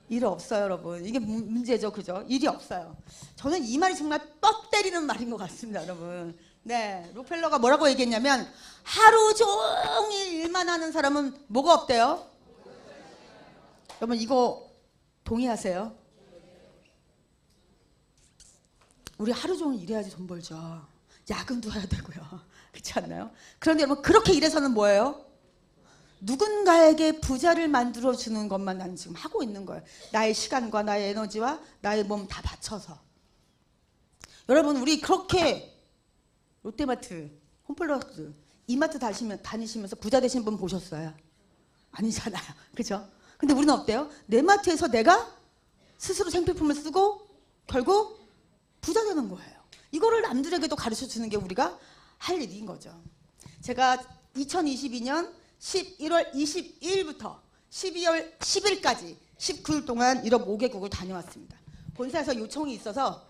일 없어요, 여러분. 이게 문제죠, 그죠? 일이 없어요. 저는 이 말이 정말 뻑 때리는 말인 것 같습니다, 여러분. 네, 록펠러가 뭐라고 얘기했냐면 하루 종일 일만 하는 사람은 뭐가 없대요? 여러분 이거 동의하세요? 우리 하루 종일 일해야지 돈 벌죠. 야근도 해야 되고요. 그렇지 않나요? 그런데 여러분 그렇게 일해서는 뭐예요? 누군가에게 부자를 만들어주는 것만 나는 지금 하고 있는 거예요. 나의 시간과 나의 에너지와 나의 몸 다 바쳐서. 여러분 우리 그렇게 롯데마트, 홈플러스, 이마트 다니시면서 부자 되신 분 보셨어요? 아니잖아요. 그죠? 근데 우리는 어때요? 내 마트에서 내가 스스로 생필품을 쓰고 결국 부자 되는 거예요. 이거를 남들에게도 가르쳐 주는 게 우리가 할 일인 거죠. 제가 2022년 11월 22일부터 12월 10일까지 19일 동안 유럽 5개국을 다녀왔습니다. 본사에서 요청이 있어서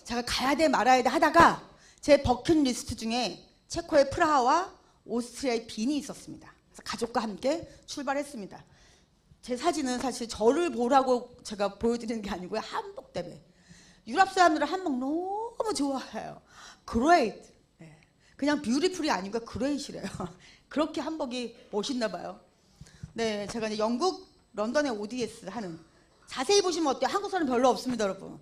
제가 가야 돼 말아야 돼 하다가 제 버킷리스트 중에 체코의 프라하와 오스트리아의 빈이 있었습니다. 그래서 가족과 함께 출발했습니다. 제 사진은 사실 저를 보라고 제가 보여드리는 게 아니고요. 한복 때문에. 유럽 사람들은 한복 너무 좋아해요. Great. 네. 그냥 뷰티풀이 아니고 Great이래요. 그렇게 한복이 멋있나 봐요. 네, 제가 이제 영국 런던의 ODS 하는 자세히 보시면 어때요? 한국 사람 별로 없습니다, 여러분.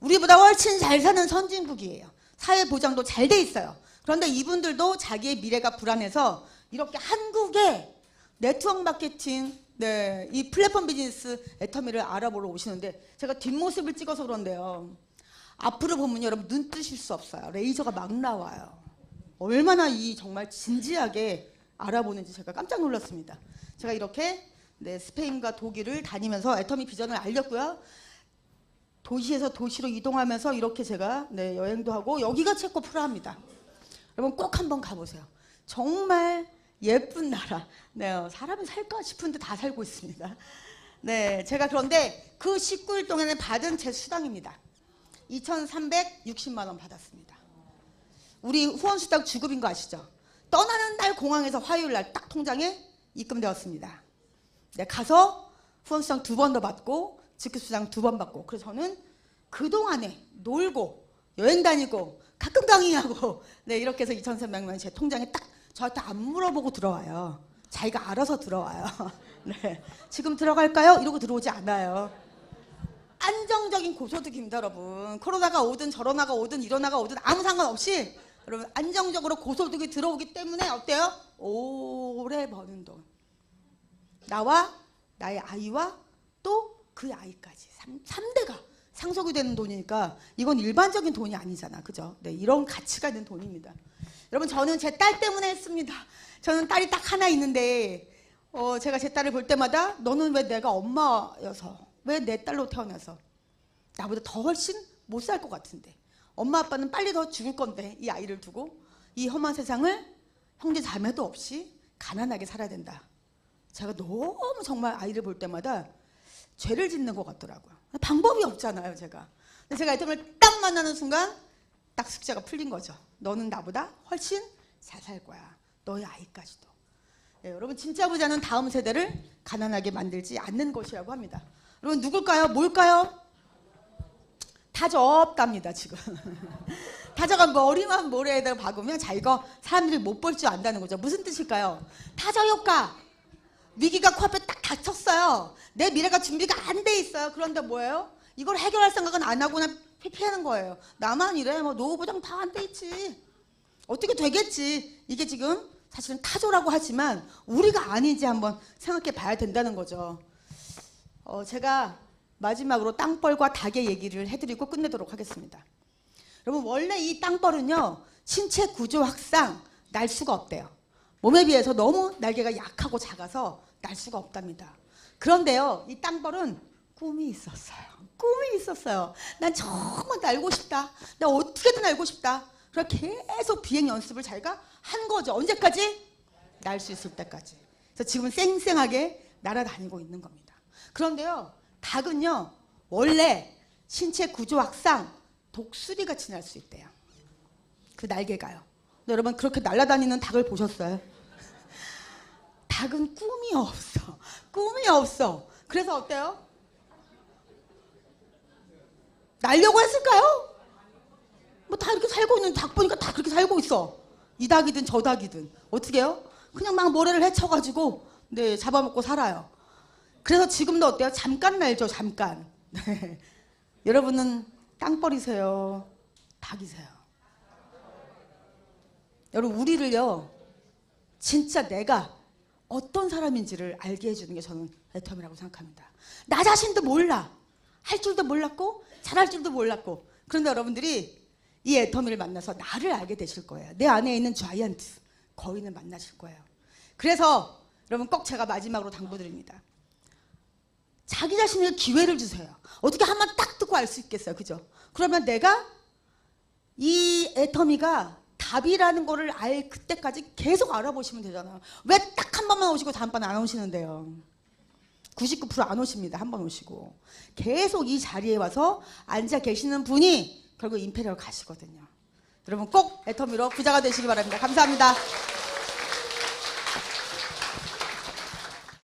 우리보다 훨씬 잘 사는 선진국이에요. 사회 보장도 잘 돼 있어요. 그런데 이분들도 자기의 미래가 불안해서 이렇게 한국의 네트워크 마케팅, 네, 이 플랫폼 비즈니스 애터미를 알아보러 오시는데 제가 뒷모습을 찍어서 그런데요. 앞으로 보면 여러분 눈 뜨실 수 없어요. 레이저가 막 나와요. 얼마나 이 정말 진지하게 알아보는지 제가 깜짝 놀랐습니다. 제가 이렇게 네, 스페인과 독일을 다니면서 애터미 비전을 알렸고요. 도시에서 도시로 이동하면서 이렇게 제가 네, 여행도 하고 여기가 체코 프라하입니다. 여러분 꼭 한번 가보세요. 정말 예쁜 나라. 네, 사람이 살까 싶은데 다 살고 있습니다. 네, 제가 그런데 그 19일 동안에 받은 제 수당입니다. 2,360만 원 받았습니다. 우리 후원수당 주급인 거 아시죠? 떠나는 날 공항에서 화요일 날 딱 통장에 입금되었습니다. 네, 가서 후원수당 2번 더 받고 직급수당 2번 받고 그래서 저는 그동안에 놀고 여행 다니고 가끔 강의하고 네, 이렇게 해서 2,300만 원이 제 통장에 딱 저한테 안 물어보고 들어와요. 자기가 알아서 들어와요. 네, 지금 들어갈까요? 이러고 들어오지 않아요. 안정적인 고소득입니다, 여러분. 코로나가 오든 저로나가 오든 이로나가 오든 아무 상관없이 여러분 안정적으로 고소득이 들어오기 때문에 어때요? 오래 버는 돈. 나와 나의 아이와 또 그 아이까지 3대가 상속이 되는 돈이니까 이건 일반적인 돈이 아니잖아. 그죠? 네, 이런 가치가 있는 돈입니다. 여러분 저는 제 딸 때문에 했습니다. 저는 딸이 딱 하나 있는데 제가 제 딸을 볼 때마다 너는 왜 내가 엄마여서 왜 내 딸로 태어나서 나보다 더 훨씬 못 살 것 같은데 엄마 아빠는 빨리 더 죽을 건데 이 아이를 두고 이 험한 세상을 형제 자매도 없이 가난하게 살아야 된다. 제가 너무 정말 아이를 볼 때마다 죄를 짓는 것 같더라고요. 방법이 없잖아요, 제가. 근데 제가 애터미를 딱 만나는 순간 딱 숙제가 풀린 거죠. 너는 나보다 훨씬 잘 살 거야. 너의 아이까지도. 네, 여러분 진짜 부자는 다음 세대를 가난하게 만들지 않는 것이라고 합니다. 여러분 누굴까요? 뭘까요? 타저업답니다 지금. 타저가 머리만 모래에다가 박으면 자기가 사람들이 못 볼 줄 안다는 거죠. 무슨 뜻일까요? 타저 효과. 위기가 코앞에 딱 닥쳤어요. 내 미래가 준비가 안 돼 있어요. 그런데 뭐예요? 이걸 해결할 생각은 안 하고 그냥 피하는 거예요. 나만 이래. 뭐 노후 보장 다 안 돼 있지. 어떻게 되겠지. 이게 지금 사실은 타조라고 하지만 우리가 아닌지 한번 생각해 봐야 된다는 거죠. 제가 마지막으로 땅벌과 닭의 얘기를 해드리고 끝내도록 하겠습니다. 여러분 원래 이 땅벌은요 신체 구조 확상 날 수가 없대요. 몸에 비해서 너무 날개가 약하고 작아서 날 수가 없답니다. 그런데요 이 땅벌은 꿈이 있었어요. 꿈이 있었어요. 난 정말 날고 싶다. 나 어떻게든 날고 싶다. 그래서 계속 비행 연습을 자기가 한 거죠. 언제까지? 날 수 있을 때까지. 그래서 지금은 쌩쌩하게 날아다니고 있는 겁니다. 그런데요 닭은요 원래 신체 구조학상 독수리 같이 날 수 있대요. 그 날개가요. 근데 여러분 그렇게 날아다니는 닭을 보셨어요? 닭은 꿈이 없어. 꿈이 없어. 그래서 어때요? 날려고 했을까요? 뭐 다 이렇게 살고 있는 닭 보니까 다 그렇게 살고 있어. 이 닭이든 저 닭이든 어떻게 해요? 그냥 막 모래를 헤쳐가지고 네 잡아먹고 살아요. 그래서 지금도 어때요? 잠깐 날죠, 잠깐. 네. 여러분은 땅벌이세요, 닭이세요? 여러분 우리를요 진짜 내가 어떤 사람인지를 알게 해주는 게 저는 애텀이라고 생각합니다. 나 자신도 몰라. 할 줄도 몰랐고 잘할 줄도 몰랐고. 그런데 여러분들이 이 애터미를 만나서 나를 알게 되실 거예요. 내 안에 있는 자이언트 거인을 만나실 거예요. 그래서 여러분 꼭 제가 마지막으로 당부드립니다. 자기 자신에게 기회를 주세요. 어떻게 한번 딱 듣고 알 수 있겠어요, 그죠? 그러면 내가 이 애터미가 답이라는 거를 알 그때까지 계속 알아보시면 되잖아요. 왜 딱 한 번만 오시고 다음번에 안 오시는데요? 99%안 오십니다. 한 번 오시고 계속 이 자리에 와서 앉아 계시는 분이 결국 임페리얼 가시거든요. 여러분 꼭 애터미로 부자가 되시기 바랍니다. 감사합니다.